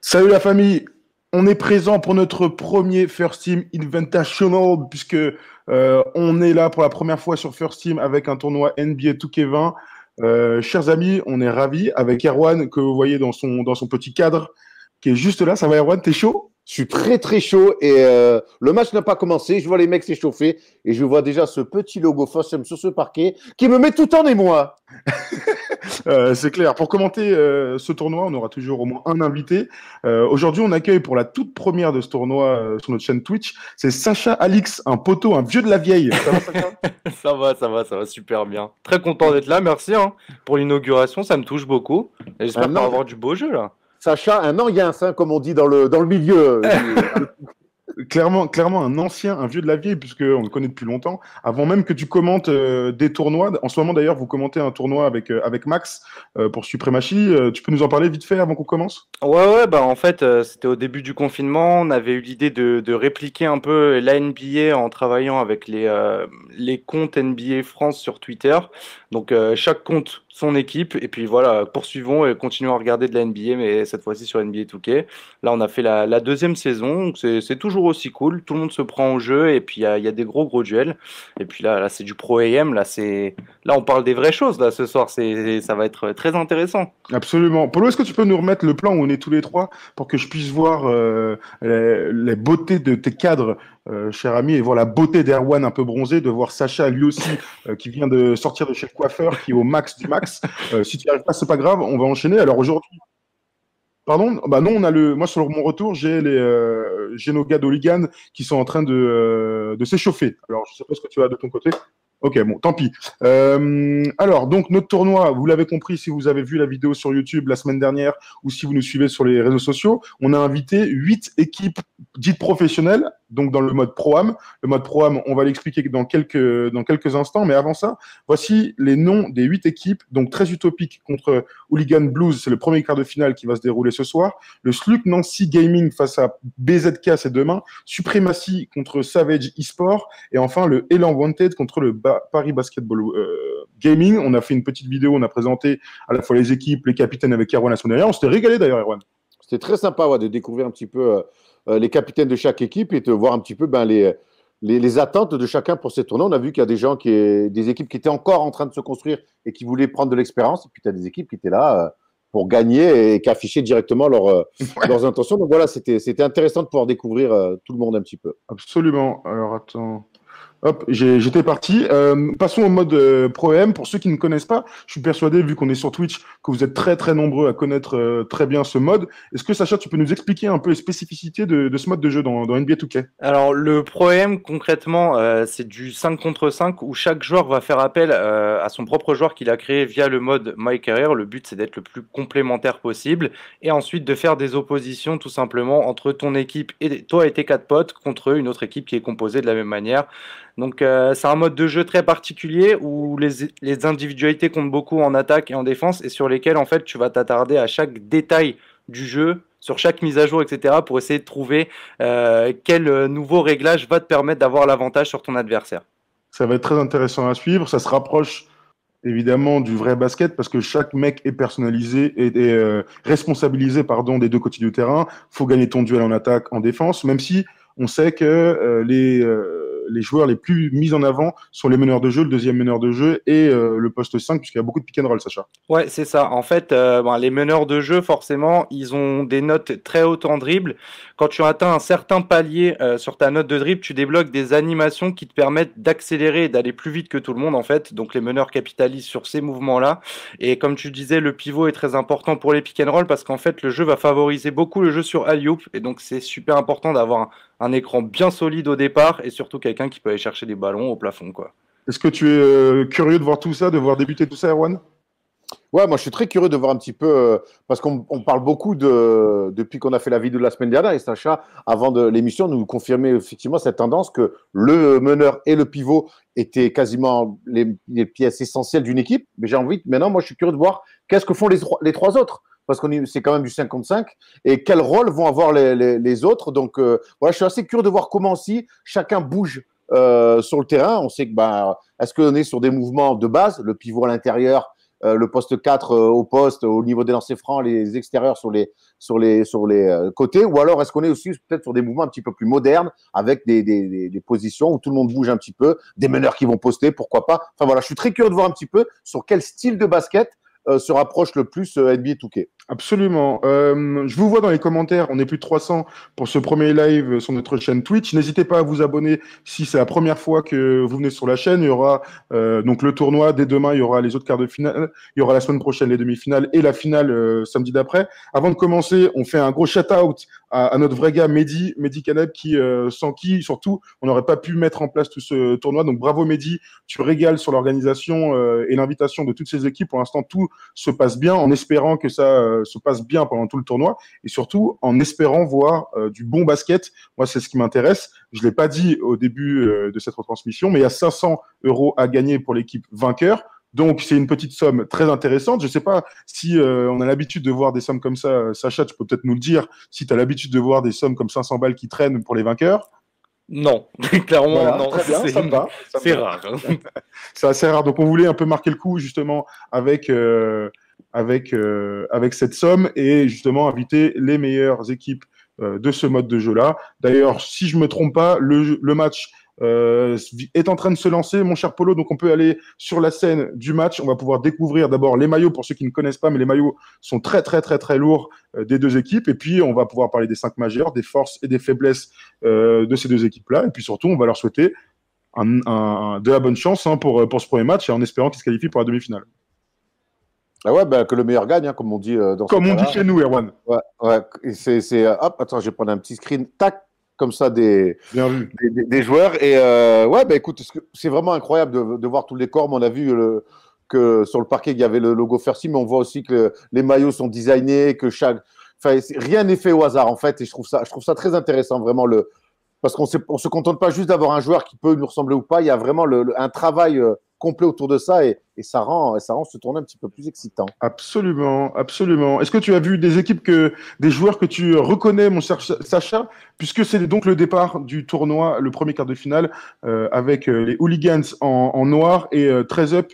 Salut la famille, on est présent pour notre premier First Team Invitational puisque on est là pour la première fois sur First Team avec un tournoi NBA 2K20. Chers amis, on est ravis avec Erwan que vous voyez dans son petit cadre qui est juste là. Ça va Erwan, t'es chaud? Je suis très très chaud et le match n'a pas commencé. Je vois les mecs s'échauffer et je vois déjà ce petit logo Fossum sur ce parquet qui me met tout en émoi. C'est clair. Pour commenter ce tournoi, on aura toujours au moins un invité. Aujourd'hui, on accueille pour la toute première de ce tournoi sur notre chaîne Twitch, c'est Sacha Alix, un poteau, un vieux de la vieille. Ça va, Sacha? Ça va super bien. Très content d'être là, merci pour l'inauguration, ça me touche beaucoup. Et j'espère Un qu'on va an, avoir du beau jeu là. Sacha, un Anguin, hein, comme on dit dans le milieu. Clairement, un ancien, un vieux de la vieille, puisqu'on le connaît depuis longtemps. Avant même que tu commentes des tournois. En ce moment, d'ailleurs, vous commentez un tournoi avec Max pour Supremacy. Tu peux nous en parler vite fait avant qu'on commence? Ouais, bah en fait, c'était au début du confinement. On avait eu l'idée de répliquer un peu la NBA en travaillant avec les comptes NBA France sur Twitter. Donc, chaque compte, son équipe. Et puis voilà, poursuivons et continuons à regarder de la NBA, mais cette fois-ci sur NBA 2K. Là, on a fait la deuxième saison. Donc c'est toujours aussi cool. Tout le monde se prend au jeu et puis il y a des gros duels. Et puis là c'est du Pro AM. Là, on parle des vraies choses là ce soir. Ça va être très intéressant. Absolument. Polo, est-ce que tu peux nous remettre le plan où on est tous les trois pour que je puisse voir les beautés de tes cadres, cher ami, et voir la beauté d'Erwan un peu bronzé, de voir Sacha lui aussi qui vient de sortir de chez le coiffeur, qui est au max du max. Si tu n'y arrives pas, c'est pas grave, on va enchaîner. Alors aujourd'hui, pardon, bah non, moi sur mon retour, j'ai nos gars d'Hooligan qui sont en train de s'échauffer. Alors je sais pas ce que tu as de ton côté. Ok, bon, tant pis. Alors, donc, notre tournoi, vous l'avez compris si vous avez vu la vidéo sur YouTube la semaine dernière ou si vous nous suivez sur les réseaux sociaux, on a invité 8 équipes dites professionnelles, donc dans le mode Pro-Am. Le mode Pro-Am, on va l'expliquer dans quelques instants, mais avant ça, voici les noms des 8 équipes, donc très utopiques contre Hooligan Blues, c'est le premier quart de finale qui va se dérouler ce soir. Le Sluc Nancy Gaming face à BZK, c'est demain. Supremacy contre Savage Esport. Et enfin, le Elan Wanted contre le Paris Basketball Gaming. On a fait une petite vidéo, on a présenté à la fois les équipes, les capitaines avec Erwan la semaine dernière. On s'était régalé d'ailleurs, Erwan. C'était très sympa de découvrir un petit peu les capitaines de chaque équipe et de voir un petit peu les attentes de chacun pour ces tournois. On a vu qu'il y a des équipes qui étaient encore en train de se construire et qui voulaient prendre de l'expérience. Et puis, tu as des équipes qui étaient là pour gagner et qui affichaient directement leurs intentions. Donc voilà, c'était intéressant de pouvoir découvrir tout le monde un petit peu. Absolument. Alors, attends. Hop, j'étais parti. Passons au mode Pro-M. Pour ceux qui ne connaissent pas, je suis persuadé, vu qu'on est sur Twitch, que vous êtes très très nombreux à connaître très bien ce mode. Est-ce que Sacha, tu peux nous expliquer un peu les spécificités de ce mode de jeu dans NBA 2K? Alors, le Pro-Am, concrètement, c'est du 5 contre 5 où chaque joueur va faire appel à son propre joueur qu'il a créé via le mode My Career. Le but, c'est d'être le plus complémentaire possible et ensuite de faire des oppositions tout simplement entre ton équipe et toi et tes 4 potes contre une autre équipe qui est composée de la même manière. Donc, c'est un mode de jeu très particulier où les individualités comptent beaucoup en attaque et en défense et sur lesquelles, en fait, tu vas t'attarder à chaque détail du jeu, sur chaque mise à jour, etc., pour essayer de trouver quel nouveau réglage va te permettre d'avoir l'avantage sur ton adversaire. Ça va être très intéressant à suivre. Ça se rapproche évidemment du vrai basket parce que chaque mec est personnalisé et responsabilisé pardon, des deux côtés du terrain. Faut gagner ton duel en attaque, en défense, même si on sait que les joueurs les plus mis en avant sont les meneurs de jeu, le deuxième meneur de jeu et le poste 5, puisqu'il y a beaucoup de pick and roll, Sacha. Ouais, c'est ça. En fait, les meneurs de jeu, forcément, ils ont des notes très hautes en dribble. Quand tu atteins un certain palier sur ta note de dribble, tu débloques des animations qui te permettent d'accélérer et d'aller plus vite que tout le monde, en fait. Donc, les meneurs capitalisent sur ces mouvements-là. Et comme tu disais, le pivot est très important pour les pick and roll parce qu'en fait, le jeu va favoriser beaucoup le jeu sur alley-oop. Et donc, c'est super important d'avoir un écran bien solide au départ et surtout quelqu'un qui peut aller chercher des ballons au plafond, quoi. Est-ce que tu es curieux de voir tout ça, de voir débuter tout ça, Erwan? Ouais, moi je suis très curieux de voir un petit peu, parce qu'on parle beaucoup depuis qu'on a fait la vidéo de la semaine dernière, et Sacha, avant de l'émission, nous confirmait effectivement cette tendance que le meneur et le pivot étaient quasiment les pièces essentielles d'une équipe. Mais j'ai envie, maintenant, moi je suis curieux de voir qu'est-ce que font les trois autres, parce que c'est quand même du 5 contre 5, et quel rôle vont avoir les autres. Donc voilà, je suis assez curieux de voir comment si chacun bouge sur le terrain. On sait que est-ce qu'on est sur des mouvements de base, le pivot à l'intérieur, le poste 4 au poste, au niveau des lancers francs, les extérieurs sur les côtés, ou alors est-ce qu'on est aussi peut-être sur des mouvements un petit peu plus modernes, avec des positions où tout le monde bouge un petit peu, des meneurs qui vont poster, pourquoi pas. Enfin voilà, je suis très curieux de voir un petit peu sur quel style de basket se rapproche le plus NBA 2K. Absolument. Je vous vois dans les commentaires, on est plus de 300 pour ce premier live sur notre chaîne Twitch. N'hésitez pas à vous abonner si c'est la première fois que vous venez sur la chaîne. Il y aura donc le tournoi dès demain, il y aura les autres quarts de finale, il y aura la semaine prochaine les demi-finales et la finale samedi d'après. Avant de commencer, on fait un gros shout-out à notre vrai gars Mehdi Caneb sans qui surtout on n'aurait pas pu mettre en place tout ce tournoi. Donc bravo Mehdi, tu régales sur l'organisation et l'invitation de toutes ces équipes. Pour l'instant, tout se passe bien en espérant que ça se passe bien pendant tout le tournoi et surtout en espérant voir du bon basket. Moi, c'est ce qui m'intéresse. Je l'ai pas dit au début de cette retransmission, mais il y a 500 € à gagner pour l'équipe vainqueur. Donc, c'est une petite somme très intéressante. Je ne sais pas si on a l'habitude de voir des sommes comme ça. Sacha, tu peux peut-être nous le dire si tu as l'habitude de voir des sommes comme 500 balles qui traînent pour les vainqueurs. Non, clairement, voilà, non. Très bien, ça me va. C'est rare. C'est assez rare. Donc, on voulait un peu marquer le coup, justement, avec cette somme et justement inviter les meilleures équipes de ce mode de jeu-là. D'ailleurs, si je me trompe pas, le match est en train de se lancer, mon cher Polo. Donc, on peut aller sur la scène du match. On va pouvoir découvrir d'abord les maillots pour ceux qui ne connaissent pas, mais les maillots sont très, très, très, très lourds des deux équipes. Et puis, on va pouvoir parler des 5 majeurs, des forces et des faiblesses de ces deux équipes-là. Et puis, surtout, on va leur souhaiter de la bonne chance pour ce premier match et en espérant qu'ils se qualifient pour la demi-finale. Ah ouais, que le meilleur gagne, hein, comme on dit dans comme on dit chez nous, Erwan. Ouais. Hop, attends, je vais prendre un petit screen, tac, comme ça des joueurs. Et écoute, c'est vraiment incroyable de voir tous les corps. On a vu que sur le parquet, il y avait le logo Fercy, mais on voit aussi que les maillots sont designés, que rien n'est fait au hasard, en fait. Et je trouve ça très intéressant, vraiment, parce qu'on se contente pas juste d'avoir un joueur qui peut nous ressembler ou pas. Il y a vraiment un travail complet autour de ça et ça rend ce tournoi un petit peu plus excitant. Absolument, absolument. Est-ce que tu as vu des joueurs que tu reconnais, mon cher Sacha, puisque c'est donc le départ du tournoi, le premier quart de finale, avec les Hooligans en noir et Trez Up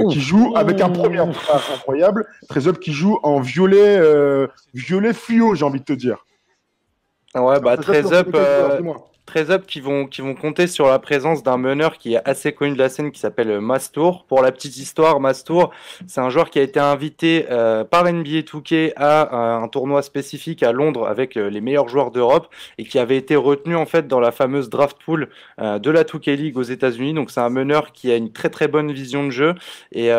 qui joue avec un premier départ incroyable. Trez Up qui joue en violet fluo, j'ai envie de te dire. Ouais, Trez Up qui vont compter sur la présence d'un meneur qui est assez connu de la scène qui s'appelle Mastour. Pour la petite histoire, Mastour, c'est un joueur qui a été invité par NBA 2K à un tournoi spécifique à Londres avec les meilleurs joueurs d'Europe et qui avait été retenu en fait dans la fameuse draft pool de la 2K League aux États-Unis. Donc c'est un meneur qui a une très très bonne vision de jeu et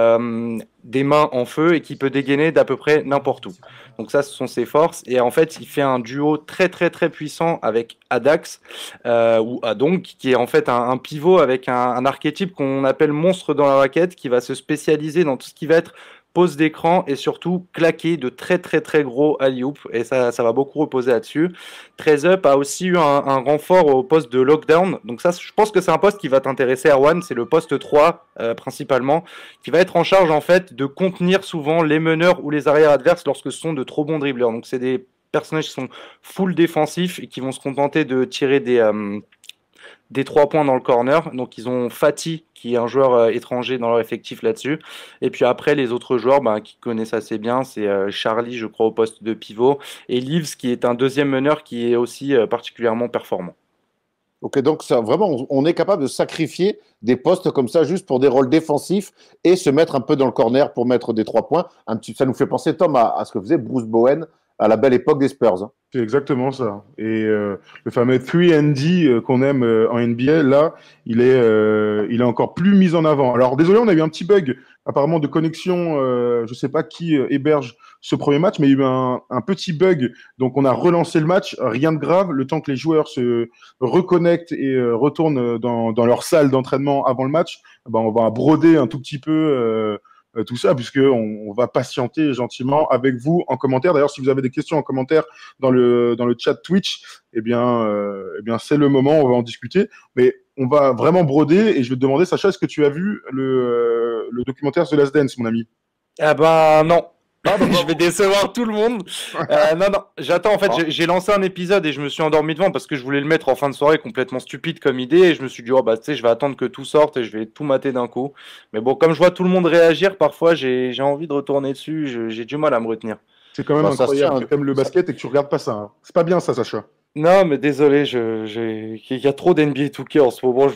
des mains en feu et qui peut dégainer d'à peu près n'importe où. Donc ça, ce sont ses forces. Et en fait, il fait un duo très très très puissant avec Adax ou Adonk, qui est en fait un pivot avec un archétype qu'on appelle monstre dans la raquette, qui va se spécialiser dans tout ce qui va être pose d'écran et surtout claquer de très très très gros alley-oop et ça va beaucoup reposer là-dessus. Trez Up a aussi eu un renfort au poste de lockdown, donc ça je pense que c'est un poste qui va t'intéresser Erwan, c'est le poste 3 principalement, qui va être en charge en fait de contenir souvent les meneurs ou les arrières adverses lorsque ce sont de trop bons dribbleurs. Donc c'est des personnages qui sont full défensifs et qui vont se contenter de tirer des 3 points dans le corner. Donc ils ont Fatih qui est un joueur étranger dans leur effectif là-dessus. Et puis après les autres joueurs qui connaissent assez bien, c'est Charlie je crois au poste de pivot et Leaves qui est un deuxième meneur qui est aussi particulièrement performant. Ok, donc ça, vraiment on est capable de sacrifier des postes comme ça juste pour des rôles défensifs et se mettre un peu dans le corner pour mettre des 3 points. Ça nous fait penser Tom à ce que faisait Bruce Bowen à la belle époque des Spurs. C'est exactement ça. Et le fameux 3&D qu'on aime en NBA, là, il est encore plus mis en avant. Alors, désolé, on a eu un petit bug apparemment de connexion. Je sais pas qui héberge ce premier match, mais il y a eu un petit bug. Donc, on a relancé le match. Rien de grave. Le temps que les joueurs se reconnectent et retournent dans leur salle d'entraînement avant le match, on va broder un tout petit peu tout ça, puisqu'on va patienter gentiment avec vous en commentaire. D'ailleurs, si vous avez des questions en commentaire dans le chat Twitch, eh bien c'est le moment, on va en discuter. Mais on va vraiment broder et je vais te demander, Sacha, est-ce que tu as vu le documentaire The Last Dance, mon ami? Ah non. Ah, bah, Je vais décevoir tout le monde. Non, non, j'attends. En fait, j'ai lancé un épisode et je me suis endormi devant parce que je voulais le mettre en fin de soirée, complètement stupide comme idée. Et je me suis dit, oh bah, tu sais, je vais attendre que tout sorte et je vais tout mater d'un coup. Mais bon, comme je vois tout le monde réagir, parfois, j'ai envie de retourner dessus. J'ai du mal à me retenir. C'est quand même bah, ça se incroyable tient. que tu aimes le basket et que tu regardes pas ça, hein. C'est pas bien ça, Sacha. Non, mais désolé, il y a trop d'NBA 2K en ce moment.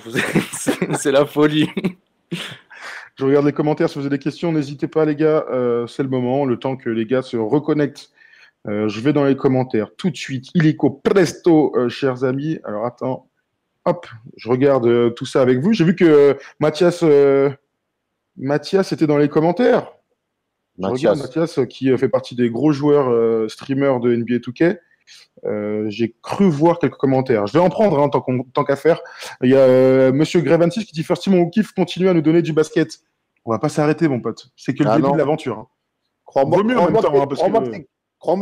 C'est la folie. Je regarde les commentaires. Si vous avez des questions, n'hésitez pas, les gars. C'est le moment, le temps que les gars se reconnectent. Je vais dans les commentaires tout de suite. Illico presto, chers amis. Alors attends. Hop, je regarde tout ça avec vous. J'ai vu que Mathias était dans les commentaires. Je regarde Mathias qui fait partie des gros joueurs streamers de NBA 2K. J'ai cru voir quelques commentaires. Je vais en prendre hein, tant qu'à faire. Il y a Monsieur Grevensis qui dit First Team on kiffe, continue à nous donner du basket. On va pas s'arrêter, mon pote. C'est que le début de l'aventure. Hein. Crois-moi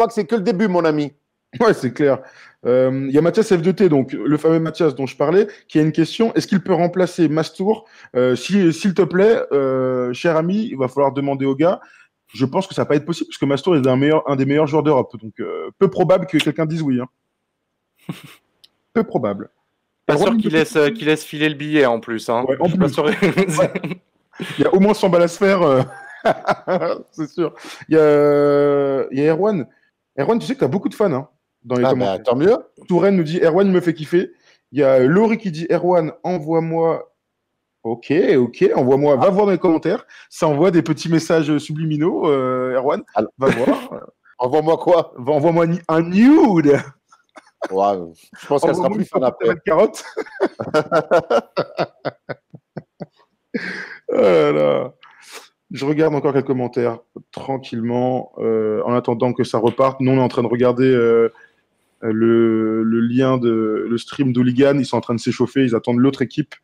que c'est que le début, mon ami. Ouais, c'est clair. Il y a Mathias F2T, donc le fameux Mathias dont je parlais, qui a une question. Est-ce qu'il peut remplacer Mastour s'il te plaît, cher ami, il va falloir demander au gars. Je pense que ça va pas être possible, parce que Mastour est un des meilleurs joueurs d'Europe. Donc, peu probable que quelqu'un dise oui. Hein. Peu probable. Pas sûr qu'il laisse filer le billet en plus. Hein. Ouais, en plus. Pas sûr... ouais. Il y a au moins 100 balles à se faire. C'est sûr. Il y a Erwan. Erwan, tu sais que tu as beaucoup de fans hein, dans les commentaires. Bah, tant mieux. Touraine nous dit Erwan, il me fait kiffer. Il y a Laurie qui dit Erwan, envoie-moi. Ok, envoie-moi. Va voir dans les commentaires. Ça envoie des petits messages subliminaux, Erwan. Alors, va voir. Envoie-moi quoi? Envoie-moi un nude. Ouais, je pense qu'elle sera plus fan après. Carotte. Voilà. Je regarde encore quelques commentaires tranquillement en attendant que ça reparte. Nous, on est en train de regarder le lien le stream d'Hooligan. Ils sont en train de s'échauffer. Ils attendent l'autre équipe.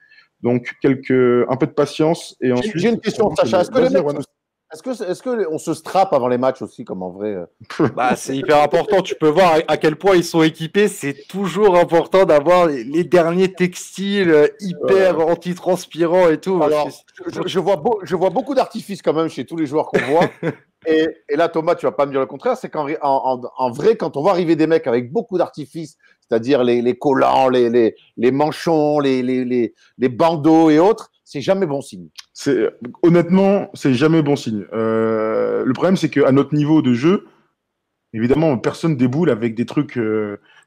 Donc, un peu de patience. Et ensuite, j'ai une question, Sacha. Est-ce qu'on se strappe avant les matchs aussi, comme en vrai bah, c'est hyper important. Tu peux voir à quel point ils sont équipés. C'est toujours important d'avoir les derniers textiles hyper antitranspirants et tout. Alors, je vois beaucoup d'artifices quand même chez tous les joueurs qu'on voit. et là, Thomas, tu vas pas me dire le contraire. C'est qu'en vrai, quand on voit arriver des mecs avec beaucoup d'artifices, c'est-à-dire les collants, les manchons, les bandeaux et autres, c'est jamais bon signe. Honnêtement, c'est jamais bon signe. Le problème, c'est qu'à notre niveau de jeu, évidemment, personne déboule avec des trucs,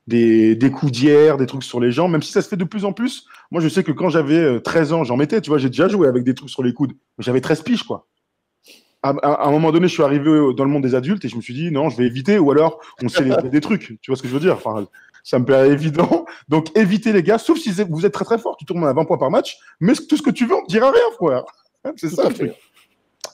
des coudières, des trucs sur les jambes, même si ça se fait de plus en plus. Moi, je sais que quand j'avais 13 ans, j'en mettais, tu vois, j'ai déjà joué avec des trucs sur les coudes. J'avais 13 piges, quoi. À un moment donné, je suis arrivé dans le monde des adultes et je me suis dit, non, je vais éviter, ou alors on sait des trucs. Tu vois ce que je veux dire? Enfin, ça me paraît évident. Donc, évitez les gars, sauf si vous êtes très très fort, tu tournes à 20 points par match, mais tout ce que tu veux, on ne dira rien, frère. C'est ça le truc.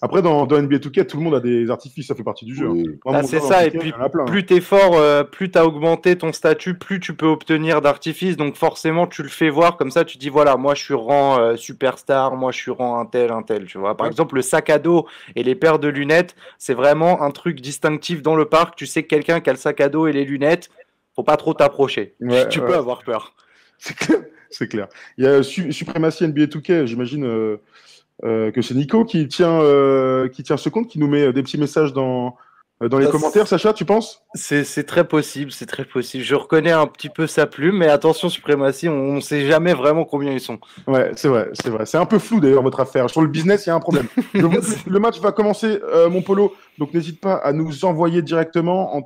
Après, dans NBA 2K, tout le monde a des artifices, ça fait partie du jeu. Oui. Ah, c'est ça, et puis plus t'es fort, plus t'as augmenté ton statut, plus tu peux obtenir d'artifices, donc forcément tu le fais voir, comme ça tu dis voilà, moi je suis rang superstar, moi je suis rang un tel, tu vois. Par exemple, le sac à dos et les paires de lunettes, c'est vraiment un truc distinctif dans le parc, tu sais que quelqu'un qui a le sac à dos et les lunettes, faut pas trop t'approcher, tu peux avoir peur. C'est clair. Il y a Suprématie NBA 2K, j'imagine... que c'est Nico qui tient ce compte, qui nous met des petits messages dans les commentaires. Sacha, tu penses? C'est très possible, c'est très possible. Je reconnais un petit peu sa plume, mais attention, Suprématie, on ne sait jamais vraiment combien ils sont. Ouais, c'est vrai. C'est un peu flou d'ailleurs votre affaire. Sur le business, il y a un problème. Le match va commencer, mon polo, donc n'hésite pas à nous envoyer directement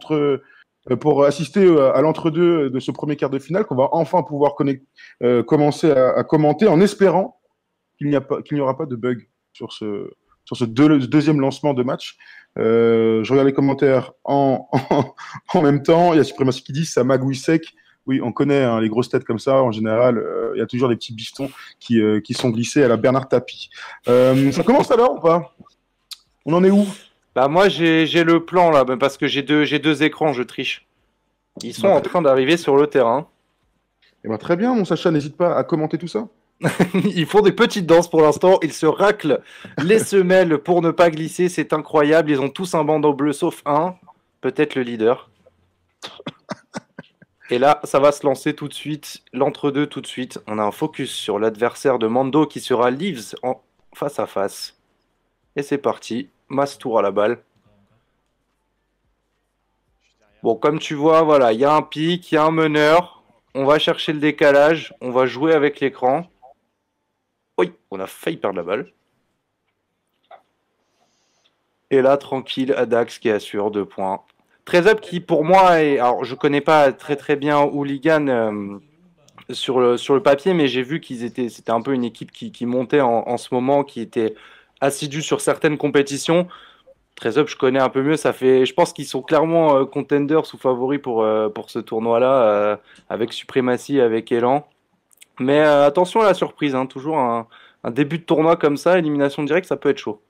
pour assister à l'entre-deux de ce premier quart de finale, qu'on va enfin pouvoir commencer à commenter en espérant qu'il n'y aura pas de bug sur ce deuxième lancement de match. Je regarde les commentaires en même temps. Il y a Suprématie qui dit ça magouille sec. Oui, on connaît hein, les grosses têtes comme ça. En général, il y a toujours des petits bistons qui sont glissés à la Bernard Tapie. Ça commence alors ou pas? On en est où? Bah moi, j'ai le plan là, parce que j'ai deux écrans, je triche. Ils sont en train d'arriver sur le terrain. Eh ben, très bien, mon Sacha. N'hésite pas à commenter tout ça. Ils font des petites danses pour l'instant, ils se raclent les semelles pour ne pas glisser, c'est incroyable, ils ont tous un bandeau bleu sauf un, peut-être le leader. Et là, ça va se lancer tout de suite, l'entre-deux tout de suite. On a un focus sur l'adversaire de Mando qui sera Leaves en face à face. Et c'est parti, Mastour à la balle. Bon, comme tu vois, voilà, il y a un pic, il y a un meneur. On va chercher le décalage. On va jouer avec l'écran. Oui, on a failli perdre la balle. Et là, tranquille, Adax qui assure 2 points. 13up qui, pour moi, est... Alors, je connais pas très très bien Hooligan sur le papier, mais j'ai vu c'était un peu une équipe qui montait en ce moment, qui était assidue sur certaines compétitions. 13up, je connais un peu mieux. Je pense qu'ils sont clairement contenders ou favoris pour ce tournoi-là, avec Supremacy, avec Elan. Mais attention à la surprise, hein, toujours un début de tournoi comme ça, élimination directe, ça peut être chaud.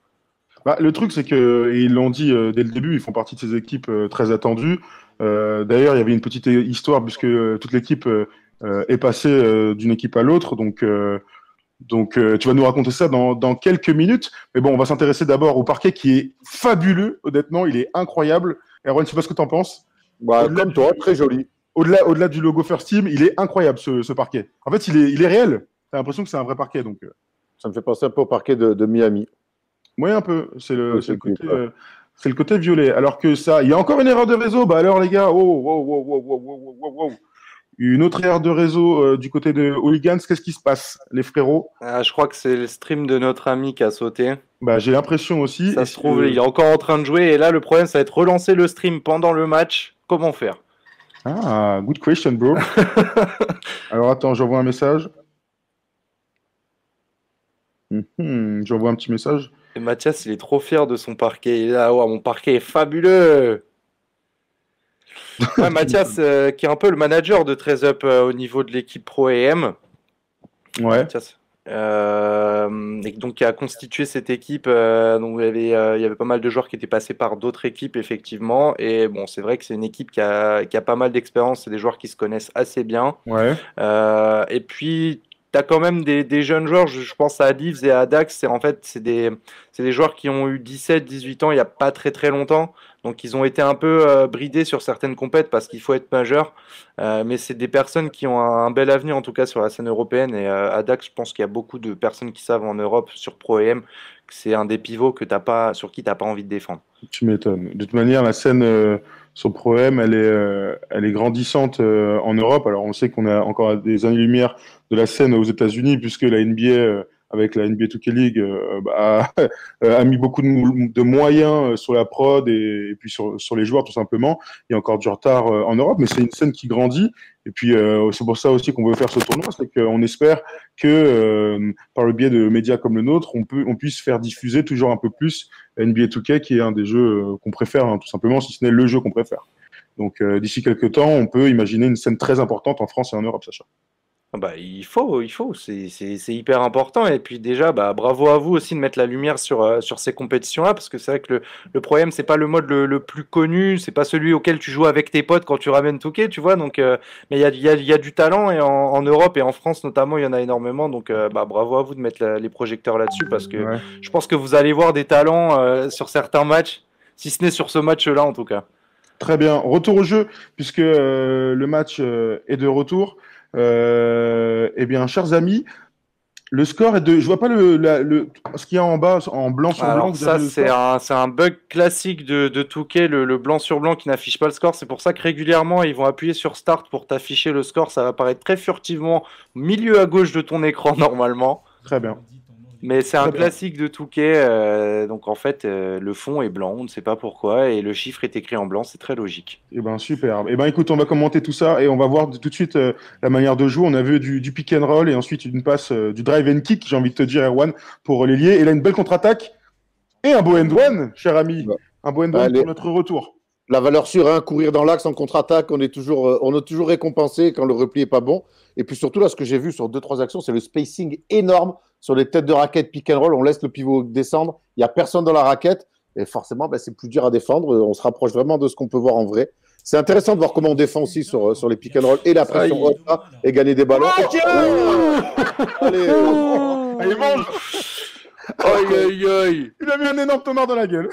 Bah, le truc, c'est que, et ils l'ont dit dès le début, ils font partie de ces équipes très attendues. D'ailleurs, il y avait une petite histoire, puisque toute l'équipe est passée d'une équipe à l'autre. Donc, tu vas nous raconter ça dans quelques minutes. Mais bon, on va s'intéresser d'abord au parquet qui est fabuleux, honnêtement. Il est incroyable. Erwan, je sais pas ce que tu en penses. Bah, comme toi, très joli. Au-delà du logo First Team, il est incroyable, ce parquet. En fait, il est réel. Tu as l'impression que c'est un vrai parquet. Donc, Ça me fait penser un peu au parquet de Miami. oui, un peu. C'est le c'est côté, cool, c'est le côté violet. Alors que ça, il y a encore une erreur de réseau. Bah alors les gars, une autre erreur de réseau du côté de Hooligans. Qu'est-ce qui se passe, les frérots? Je crois que c'est le stream de notre ami qui a sauté. Bah j'ai l'impression aussi. Ça se trouve, il est encore en train de jouer. Et là, le problème, ça va être relancer le stream pendant le match. Comment faire? Ah, good question, bro. Alors attends, j'envoie un message. J'envoie un petit message. Et Mathias, il est trop fier de son parquet. Il est là, ouais, mon parquet est fabuleux. Ouais, Mathias, qui est un peu le manager de 13up au niveau de l'équipe Pro AM. Ouais. Mathias. Et donc qui a constitué cette équipe. Donc il y avait pas mal de joueurs qui étaient passés par d'autres équipes, effectivement. Et bon, c'est vrai que c'est une équipe qui a pas mal d'expérience. C'est des joueurs qui se connaissent assez bien. Ouais. Et puis, tu as quand même des jeunes joueurs. Je pense à Adivs et à Dax. En fait, c'est des joueurs qui ont eu 17, 18 ans il n'y a pas très très longtemps. Donc, ils ont été un peu bridés sur certaines compètes parce qu'il faut être majeur. Mais c'est des personnes qui ont un bel avenir, en tout cas, sur la scène européenne. Et à Dax, je pense qu'il y a beaucoup de personnes qui savent en Europe, sur Pro AM, que c'est un des pivots sur qui tu n'as pas envie de défendre. Tu m'étonnes. De toute manière, la scène sur Pro AM, elle est grandissante en Europe. Alors, on sait qu'on a encore des années-lumière de la scène aux États-Unis, puisque la NBA, avec la NBA 2K League, a mis beaucoup de moyens sur la prod et puis sur les joueurs, tout simplement. Il y a encore du retard en Europe, mais c'est une scène qui grandit. Et puis, c'est pour ça aussi qu'on veut faire ce tournoi, c'est qu'on espère que, par le biais de médias comme le nôtre, on puisse faire diffuser toujours un peu plus NBA 2K, qui est un des jeux qu'on préfère, hein, tout simplement, si ce n'est le jeu qu'on préfère. Donc, d'ici quelques temps, on peut imaginer une scène très importante en France et en Europe, Sacha. Bah, il faut, c'est hyper important. Et puis déjà, bah, bravo à vous aussi de mettre la lumière sur ces compétitions-là, parce que c'est vrai que le problème, c'est pas le mode le plus connu, c'est pas celui auquel tu joues avec tes potes quand tu ramènes Touquet, tu vois. Donc, mais il y a du talent, et en Europe et en France notamment, il y en a énormément. Donc, bah, bravo à vous de mettre les projecteurs là-dessus, parce que Ouais. je pense que vous allez voir des talents sur certains matchs, si ce n'est sur ce match-là en tout cas. Très bien. Retour au jeu, puisque le match est de retour. Eh bien, chers amis, le score est de. Je vois pas ce qu'il y a en bas, en blanc sur blanc. Alors Vous ça, avez le score c'est un bug classique de Touquet, le blanc sur blanc qui n'affiche pas le score. C'est pour ça que régulièrement, ils vont appuyer sur Start pour t'afficher le score. Ça va apparaître très furtivement, milieu à gauche de ton écran normalement. Très bien. Mais c'est un Très bien. classique de Touquet. Donc en fait, le fond est blanc, on ne sait pas pourquoi, et le chiffre est écrit en blanc. C'est très logique. Eh ben, superbe. Eh ben, écoute, on va commenter tout ça et on va voir tout de suite la manière de jouer. On a vu du pick and roll et ensuite une passe, du drive and kick, j'ai envie de te dire, Erwan, pour les lier. Et là, une belle contre-attaque et un beau end one, cher ami. Ouais. Un beau end one pour notre retour. La valeur sûre, hein, courir dans l'axe en contre-attaque, on est toujours récompensé quand le repli est pas bon. Et puis surtout, là, ce que j'ai vu sur 2-3 actions, c'est le spacing énorme sur les têtes de raquette pick and roll. On laisse le pivot descendre, il n'y a personne dans la raquette. Et forcément, c'est plus dur à défendre. On se rapproche vraiment de ce qu'on peut voir en vrai. C'est intéressant de voir comment on défend aussi sur les pick and roll et la pression haute là, et gagner des ballons. Allez, Allez, mange. Aïe, aïe, aïe. Il a mis un énorme tonnerre dans la gueule.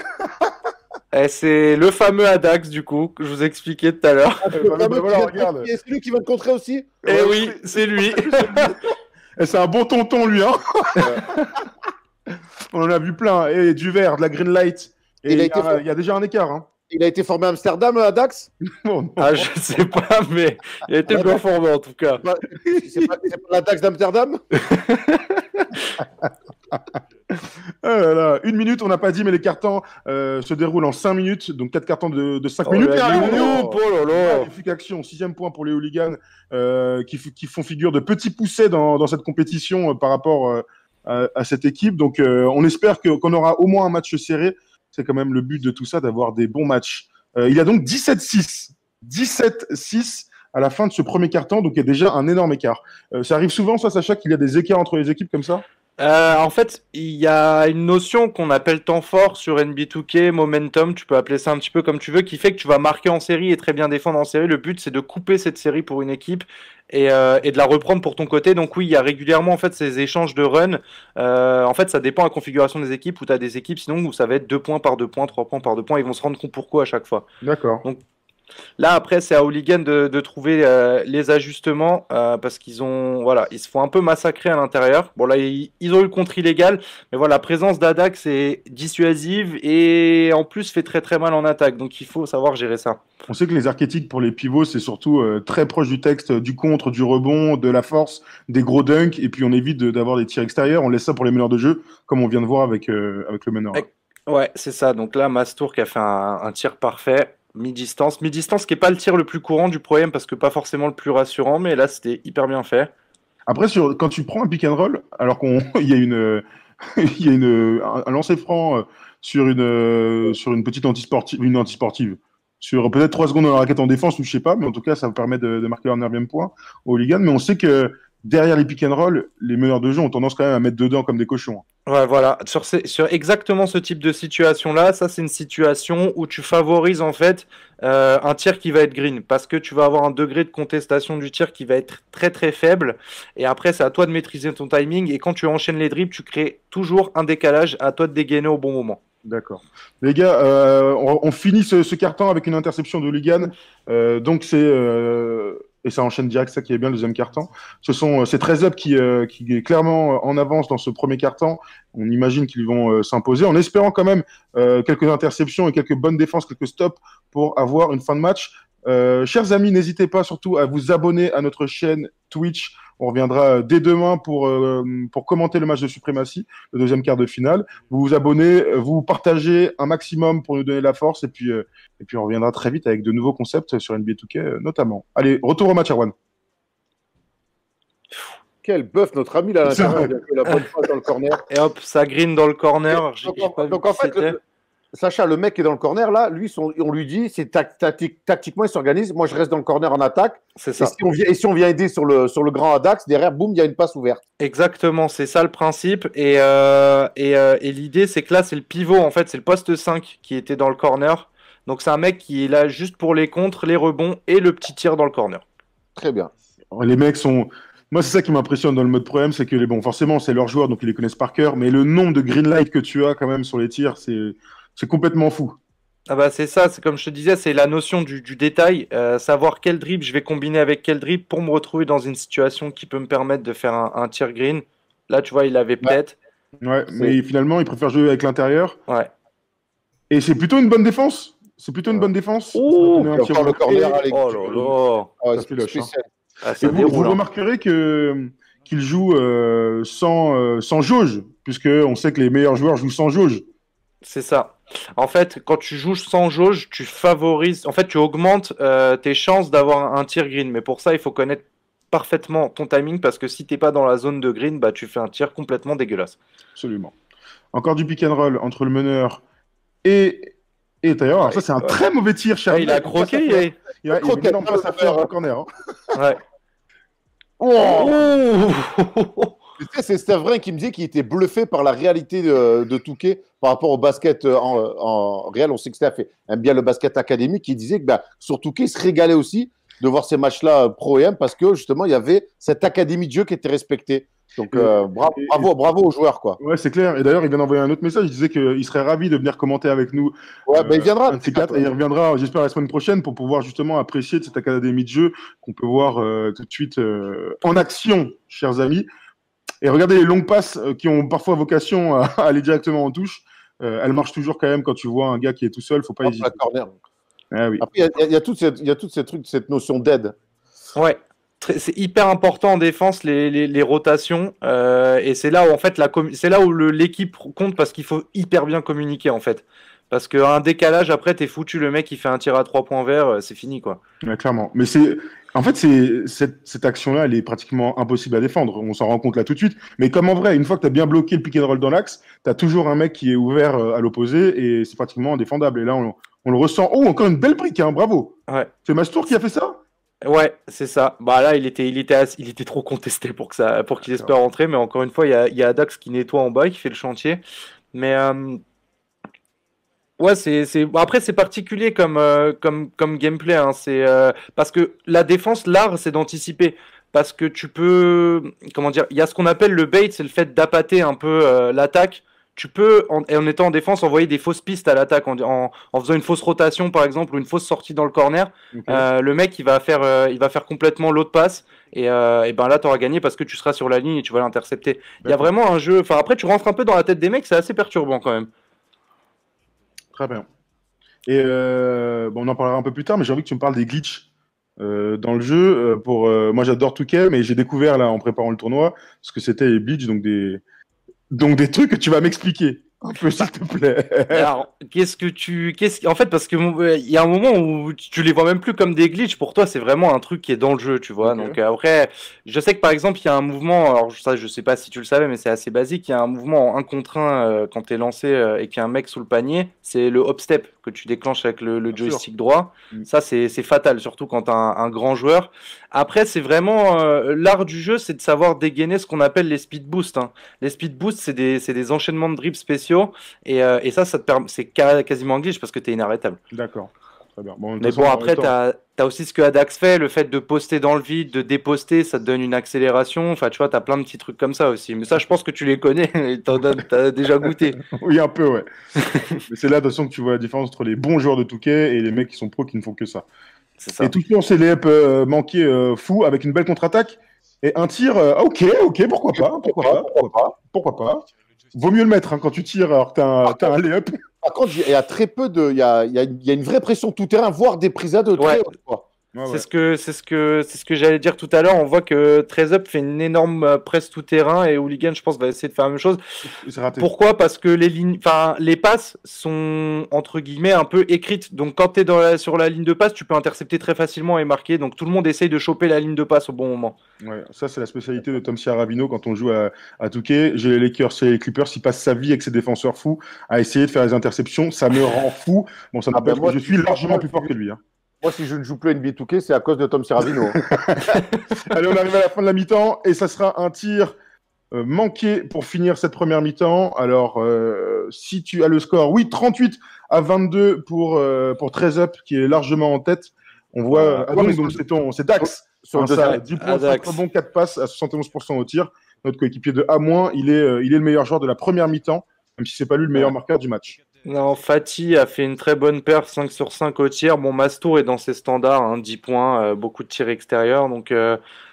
C'est le fameux Adax, du coup, que je vous expliquais tout à l'heure. Regarde. C'est lui qui va te contrer aussi. Eh oui, c'est lui. Et c'est un bon tonton, lui. Hein. On en a vu plein. Et du vert, de la green light. Et il y a déjà un écart. Hein. il a été formé à Amsterdam, à Dax? Oh, non. Ah, je sais pas, mais il a été bien formé en tout cas. C'est pas la Dax d'Amsterdam? Ah là là. 1 minute, on n'a pas dit, mais les cartons se déroulent en 5 minutes, donc 4 cartons de 5 minutes. Oh là là. Magnifique action, 6e point pour les hooligans qui font figure de petits poussets dans cette compétition par rapport à cette équipe. Donc on espère qu'on aura au moins un match serré. C'est quand même le but de tout ça, d'avoir des bons matchs. Il y a donc 17-6. 17-6 à la fin de ce premier carton, donc il y a déjà un énorme écart. Ça arrive souvent, ça, Sacha, qu'il y a des écarts entre les équipes comme ça? En fait, il y a une notion qu'on appelle temps fort sur NBA 2K, momentum, tu peux appeler ça un petit peu comme tu veux, qui fait que tu vas marquer en série et très bien défendre en série. Le but, c'est de couper cette série pour une équipe et de la reprendre pour ton côté. Donc oui, il y a régulièrement en fait ces échanges de runs. En fait, ça dépend de la configuration des équipes, où tu as des équipes sinon où ça va être 2 points par 2 points, 3 points par 2 points. Ils vont se rendre compte pourquoi à chaque fois. D'accord. Donc, là, après, c'est à Hooligan de trouver les ajustements parce qu'ils ont, voilà, ils se font un peu massacrer à l'intérieur. Bon, là, ils ont eu le contre illégal, mais voilà, la présence d'Adax est dissuasive et en plus fait très très mal en attaque. Donc, il faut savoir gérer ça. On sait que les archétypes pour les pivots, c'est surtout très proche du texte, du contre, du rebond, de la force, des gros dunks, et puis on évite d'avoir des tirs extérieurs. On laisse ça pour les meneurs de jeu, comme on vient de voir avec le meneur. Ouais, c'est ça. Donc là, Mastour qui a fait un tir parfait. Mi-distance. Mi-distance qui n'est pas le tir le plus courant du problème parce que pas forcément le plus rassurant, mais là c'était hyper bien fait. Après, quand tu prends un pick and roll, alors il y a il y a un lancer franc sur une petite antisportive, sur peut-être 3 secondes dans la raquette en défense, ou je sais pas, mais en tout cas, ça permet de marquer un 9e point au hooligan. Mais on sait que derrière les pick and roll, les meneurs de jeu ont tendance quand même à mettre dedans comme des cochons. Ouais, voilà. Sur exactement ce type de situation-là, ça c'est une situation où tu favorises en fait un tir qui va être green parce que tu vas avoir un degré de contestation du tir qui va être très très faible. Et après, c'est à toi de maîtriser ton timing. Et quand tu enchaînes les dribbles, tu crées toujours un décalage. À toi de dégainer au bon moment. D'accord. Les gars, on finit ce carton avec une interception de Hooligan. Donc et ça enchaîne direct, ça qui est bien le deuxième carton. C'est 13 up qui est clairement en avance dans ce premier carton. On imagine qu'ils vont s'imposer en espérant quand même quelques interceptions et quelques bonnes défenses, quelques stops pour avoir une fin de match. Chers amis, n'hésitez pas surtout à vous abonner à notre chaîne Twitch. On reviendra dès demain pour commenter le match de Suprématie, le deuxième quart de finale. Vous vous abonnez, vous partagez un maximum pour nous donner la force, et puis on reviendra très vite avec de nouveaux concepts sur NBA 2K notamment. Allez, retour au match, Erwan. Quel bœuf, notre ami là à l'intérieur, il a fait la bonne passe dans le corner. Et hop, ça green dans le corner. Donc en fait, Sacha, le mec qui est dans le corner, là, lui, on lui dit, c'est tactiquement, il s'organise. Moi, je reste dans le corner en attaque. C'est ça. Et si on vient aider sur le grand Adax, derrière, boum, il y a une passe ouverte. Exactement, c'est ça le principe. Et l'idée, c'est que là, c'est le pivot, en fait, c'est le poste 5 qui était dans le corner. Donc, c'est un mec qui est là juste pour les contres, les rebonds et le petit tir dans le corner. Très bien. Les mecs sont... Moi, c'est ça qui m'impressionne dans le mode problème, c'est que forcément, c'est leurs joueurs, donc ils les connaissent par cœur, mais le nombre de green light que tu as quand même sur les tirs, c'est complètement fou. Ah bah c'est ça, c'est comme je te disais, c'est la notion du détail, savoir quel dribble je vais combiner avec quel dribble pour me retrouver dans une situation qui peut me permettre de faire un tir green. Là, tu vois, il avait peut-être. Ouais, mais finalement, il préfère jouer avec l'intérieur. Ouais. Et c'est plutôt une bonne défense. C'est plutôt une bonne défense. Oh, le corner, allez. Oh là là. Ça fait le chat. Ah, Et vous remarquerez qu'il joue sans jauge, puisque on sait que les meilleurs joueurs jouent sans jauge. C'est ça. En fait, quand tu joues sans jauge, tu favorises, en fait, tu augmentes tes chances d'avoir un tir green. Mais pour ça, il faut connaître parfaitement ton timing parce que si t'es pas dans la zone de green, bah tu fais un tir complètement dégueulasse. Absolument. Encore du pick and roll entre le meneur et Taylor. Alors ça, c'est un très mauvais tir, cher. Il a croqué. Il a croqué énorme passe à faire au corner. Hein. Ouais. C'est Stavrin qui me disait qu'il était bluffé par la réalité de Touquet par rapport au basket en réel. On sait que Steph aime bien le basket académique. Il disait que sur Touquet, il se régalait aussi de voir ces matchs-là pro-EM parce que justement, il y avait cette académie de jeu qui était respectée. Donc bravo aux joueurs, quoi. Ouais, c'est clair. Et d'ailleurs, il vient d'envoyer un autre message. Il disait qu'il serait ravi de venir commenter avec nous. Ouais, il viendra. Un de ces quatre, et il reviendra, j'espère, la semaine prochaine pour pouvoir justement apprécier de cette académie de jeu qu'on peut voir tout de suite en action, chers amis. Et regardez les longues passes qui ont parfois vocation à aller directement en touche. elle marche toujours quand même quand tu vois un gars qui est tout seul, faut pas hésiter. Ah, oui. Après, il y a tout ces trucs, cette notion d'aide. Ouais. C'est hyper important en défense les rotations et c'est là où en fait c'est là où l'équipe compte parce qu'il faut hyper bien communiquer en fait. Parce qu'un décalage, après, t'es foutu, le mec, il fait un tir à 3 points verts, c'est fini, quoi. Ouais, clairement. Mais en fait, cette action-là, elle est pratiquement impossible à défendre. On s'en rend compte là tout de suite. Mais comme en vrai, une fois que tu as bien bloqué le pick and roll dans l'axe, tu as toujours un mec qui est ouvert à l'opposé et c'est pratiquement indéfendable. Et là, on le ressent. Oh, encore une belle brique, hein, bravo. Ouais. C'est Mastour qui a fait ça? Ouais, c'est ça. Bah là, il était trop contesté pour qu'il espère rentrer. Mais encore une fois, il y a Adax qui nettoie en bas, qui fait le chantier. Mais ouais, après c'est particulier comme gameplay, hein. C'est parce que la défense, l'art, c'est d'anticiper. Parce que tu peux, comment dire, il y a ce qu'on appelle le bait, c'est le fait d'appâter un peu l'attaque. Tu peux, en étant en défense, envoyer des fausses pistes à l'attaque en faisant une fausse rotation, par exemple, ou une fausse sortie dans le corner. Okay. Le mec, il va faire complètement l'autre passe. Et ben là, tu auras gagné parce que tu seras sur la ligne et tu vas l'intercepter. Il y a vraiment un jeu. Enfin, après, tu rentres un peu dans la tête des mecs, c'est assez perturbant quand même. Très bien. Et bon, on en parlera un peu plus tard, mais j'ai envie que tu me parles des glitches dans le jeu. Moi, j'adore 2K, mais j'ai découvert là en préparant le tournoi ce que c'était les glitches, donc des trucs que tu vas m'expliquer un peu, s'il te plaît. Alors, en fait, parce que il y a un moment où tu les vois même plus comme des glitches. Pour toi, c'est vraiment un truc qui est dans le jeu, tu vois. Okay. Donc après, je sais que par exemple, il y a un mouvement. Alors ça, je sais pas si tu le savais, mais c'est assez basique. Il y a un mouvement en 1 contre 1 quand t'es lancé et qu'il y a un mec sous le panier. C'est le hop step que tu déclenches avec le joystick droit. Ça, c'est fatal, surtout quand t'as un grand joueur. Après, c'est vraiment l'art du jeu, c'est de savoir dégainer ce qu'on appelle les speed boosts, hein. Les speed boosts, c'est des enchaînements de dribbles spéciaux. Et ça te permet, c'est quasiment un glitch parce que t'es inarrêtable. D'accord. Très bien. Bon, mais bon, après, t'as aussi ce que Adax fait, le fait de poster dans le vide, de déposter, ça te donne une accélération. Enfin, tu vois, t'as plein de petits trucs comme ça aussi. Mais ça, je pense que tu les connais et t'as déjà goûté. Oui, un peu, ouais. C'est là, de toute façon, que tu vois la différence entre les bons joueurs de 2K et les mecs qui sont pros qui ne font que ça. C'est ça. Et tout le temps, c'est les up manqués fous avec une belle contre-attaque et un tir. Ok, pourquoi pas. Vaut mieux le mettre hein, quand tu tires alors que t'as un lay-up. Par contre, il y a très peu de. Il y a une vraie pression tout terrain, voire des prises à deux. Ouais. C'est ce que j'allais dire tout à l'heure. On voit que 13up fait une énorme presse tout terrain et Hooligan, je pense, va essayer de faire la même chose. Pourquoi? Parce que les passes sont entre guillemets un peu écrites. Donc quand tu es sur la ligne de passe, tu peux intercepter très facilement et marquer. Donc tout le monde essaye de choper la ligne de passe au bon moment. Ouais, ça c'est la spécialité de Tom Ciaravino quand on joue à 2K. J'ai les Lakers et les Clippers, il passe sa vie avec ses défenseurs fous à essayer de faire les interceptions. Ça me rend fou. Bon, ça n'empêche que je suis largement plus fort que lui. Hein. Moi, si je ne joue plus à NBA 2K, c'est à cause de Tom Ciaravino. Allez, on arrive à la fin de la mi-temps et ça sera un tir manqué pour finir cette première mi-temps. Alors, si tu as le score, oui, 38-22 pour 13up qui est largement en tête. On voit, donc c'est Dax. Sur ça, 10 points, 5 rebonds, 4 passes à 71% au tir. Notre coéquipier de A-, il est le meilleur joueur de la première mi-temps, même si c'est pas lui le meilleur marqueur du match. Non, Fatih a fait une très bonne perf, 5 sur 5 au tir. Bon, Mastour est dans ses standards, hein, 10 points, beaucoup de tirs extérieurs. Donc,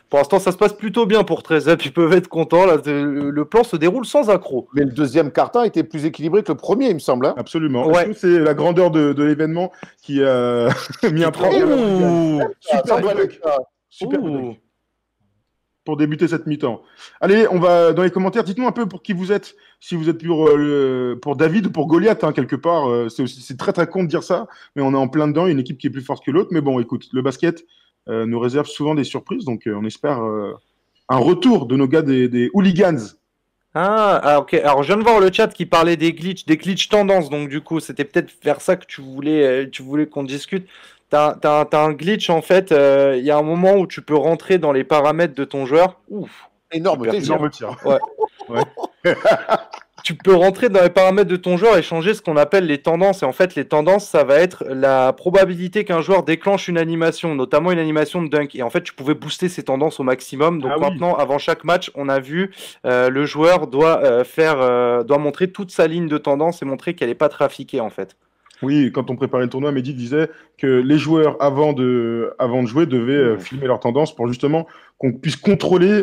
pour l'instant, ça se passe plutôt bien pour 13up. Ils peuvent être contents. Là, le plan se déroule sans accroc. Mais le deuxième quart-temps était plus équilibré que le premier, il me semble. Hein. Absolument. Ouais. C'est la grandeur de l'événement qui a mis un problème. Super bloc. Super bloc. Pour débuter cette mi-temps. Allez, on va dans les commentaires. Dites-nous un peu pour qui vous êtes. Si vous êtes pour David ou pour Goliath, hein, quelque part. C'est très très con de dire ça, mais on est en plein dedans. Il y a une équipe qui est plus forte que l'autre. Mais bon, écoute, le basket nous réserve souvent des surprises. Donc, on espère un retour de nos gars des hooligans. Ah, ok. Alors, je viens de voir le chat qui parlait des glitch tendances. Donc, du coup, c'était peut-être vers ça que tu voulais qu'on discute. T'as un glitch en fait. Il y a un moment où tu peux rentrer dans les paramètres de ton joueur. Ouf, énorme tir. Ouais. Tu peux rentrer dans les paramètres de ton joueur et changer ce qu'on appelle les tendances. Et en fait, les tendances, ça va être la probabilité qu'un joueur déclenche une animation, notamment une animation de dunk. Et en fait, tu pouvais booster ces tendances au maximum. Donc maintenant, avant chaque match, on a vu le joueur doit montrer toute sa ligne de tendance et montrer qu'elle n'est pas trafiquée en fait. Oui, quand on préparait le tournoi, Mehdi disait que les joueurs, avant de jouer, devaient filmer leur tendance pour justement qu'on puisse contrôler,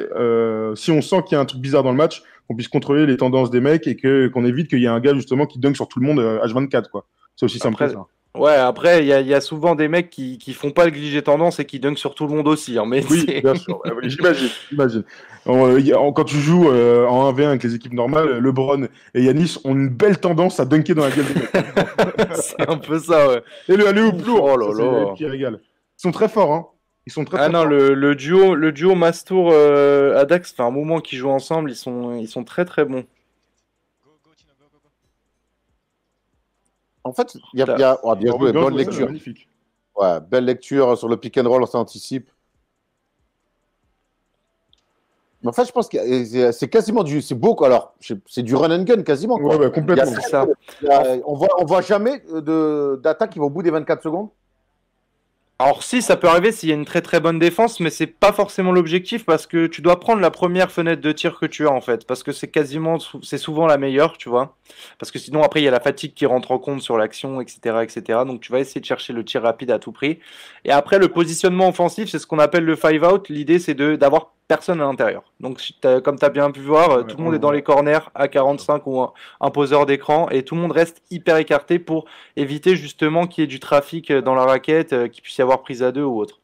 si on sent qu'il y a un truc bizarre dans le match, qu'on puisse contrôler les tendances des mecs et qu'on évite qu'il y ait un gars justement qui dunk sur tout le monde H24, quoi. C'est aussi simple que Après, ça. ouais, après, il y a souvent des mecs qui font pas le glitch tendance et qui dunkent sur tout le monde aussi. Hein, mais Oui, c'est- bien sûr. Oui, j'imagine. Quand tu joues en 1v1 avec les équipes normales, LeBron et Yanis ont une belle tendance à dunker dans la gueule des mecs. c'est un peu ça, ouais. Et le alley-oop Ouf, lourd, oh là ça, c'est là. l'alley-oop qui régale. Ils sont très forts, hein. Ils sont très Ah très non, forts. le duo Mastour Adax, ça fait un moment qu'ils jouent ensemble, ils sont très très bons. En fait, bien Bravo, joué, bien bonne joué, lecture. magnifique. Ouais, belle lecture sur le pick and roll, on s'anticipe. Mais en fait, je pense que c'est quasiment c'est beau, quoi. Alors, c'est du run and gun quasiment, quoi. Ouais, complètement. C'est ça. On voit jamais d'attaque qui va au bout des 24 secondes. Alors si, ça peut arriver s'il y a une très très bonne défense, mais c'est pas forcément l'objectif parce que tu dois prendre la première fenêtre de tir que tu as en fait, parce que c'est souvent la meilleure, tu vois. Parce que sinon après il y a la fatigue qui rentre en compte sur l'action, etc., etc. Donc tu vas essayer de chercher le tir rapide à tout prix. Et après le positionnement offensif, c'est ce qu'on appelle le five out. L'idée c'est d'avoir personne à l'intérieur. Donc comme tu as bien pu voir, tout le monde est dans les corners à 45 ou un poseur d'écran et tout le monde reste hyper écarté pour éviter justement qu'il y ait du trafic dans la raquette, qu'il puisse y avoir prise à deux ou autre.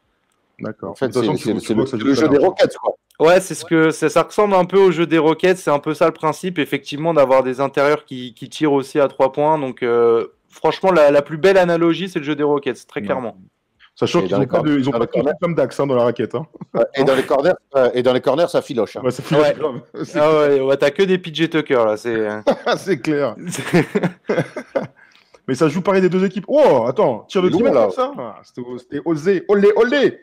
D'accord. En De fait, toute façon, c'est vois que ça joue le très jeu des large. Rockets, quoi. Ouais, ça ressemble un peu au jeu des Rockets, c'est un peu ça le principe, effectivement, d'avoir des intérieurs qui tirent aussi à 3 points. Donc, franchement, la plus belle analogie, c'est le jeu des Rockets, très clairement. Sachant qu'ils n'ont pas de contrôle comme Dax dans la raquette. Hein. Et dans les corners, ça filoche. Hein. Ouais, ça filoche grave. Ouais, t'as que des PJ Tucker là, c'est clair. Mais ça joue pareil des deux équipes. Oh, attends, tir de trimètre comme ça c'était osé. Olé.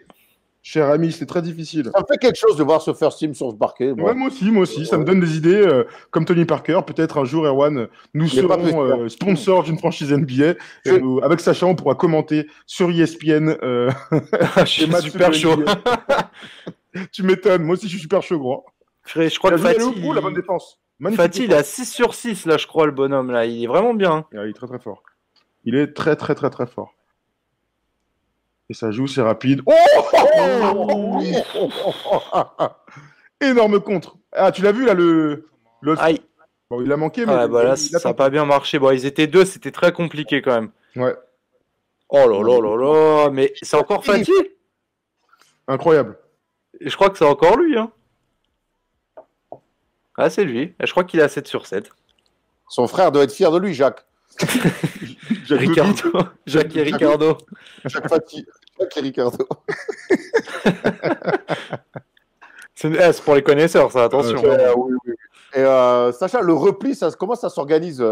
Cher ami, c'est très difficile. Ça me fait quelque chose de voir ce first team sur le parquet. Ouais, moi aussi. Ça me donne des idées. Comme Tony Parker, peut-être un jour, Erwan, nous serons sponsors d'une franchise NBA. Avec Sacha, on pourra commenter sur ESPN. Je suis super chaud. Tu m'étonnes. Moi aussi, je suis super chaud, gros. Je crois que Fatih, la bonne défense. Fatih, il a 6 sur 6, là, je crois, le bonhomme. Là. Il est vraiment bien. Il est très, très fort. Il est très, très, très, très fort. Et ça joue, c'est rapide. Oh énorme contre. Ah, tu l'as vu, là, Aïe. Bon, il a manqué, mais... Ouais, là, ça n'a pas bien marché. Bon, ils étaient deux, c'était très compliqué, quand même. Ouais. Oh là là là là. Mais c'est encore Fatih. Incroyable. Et je crois que c'est encore lui, hein. Ah, c'est lui. Je crois qu'il a 7 sur 7. Son frère doit être fier de lui, Jacques. Jacques et Ricardo. Jacques Fatih. Jacques et Ricardo. C'est pour les connaisseurs, ça, attention. Oui. Et Sacha, le repli, comment ça s'organise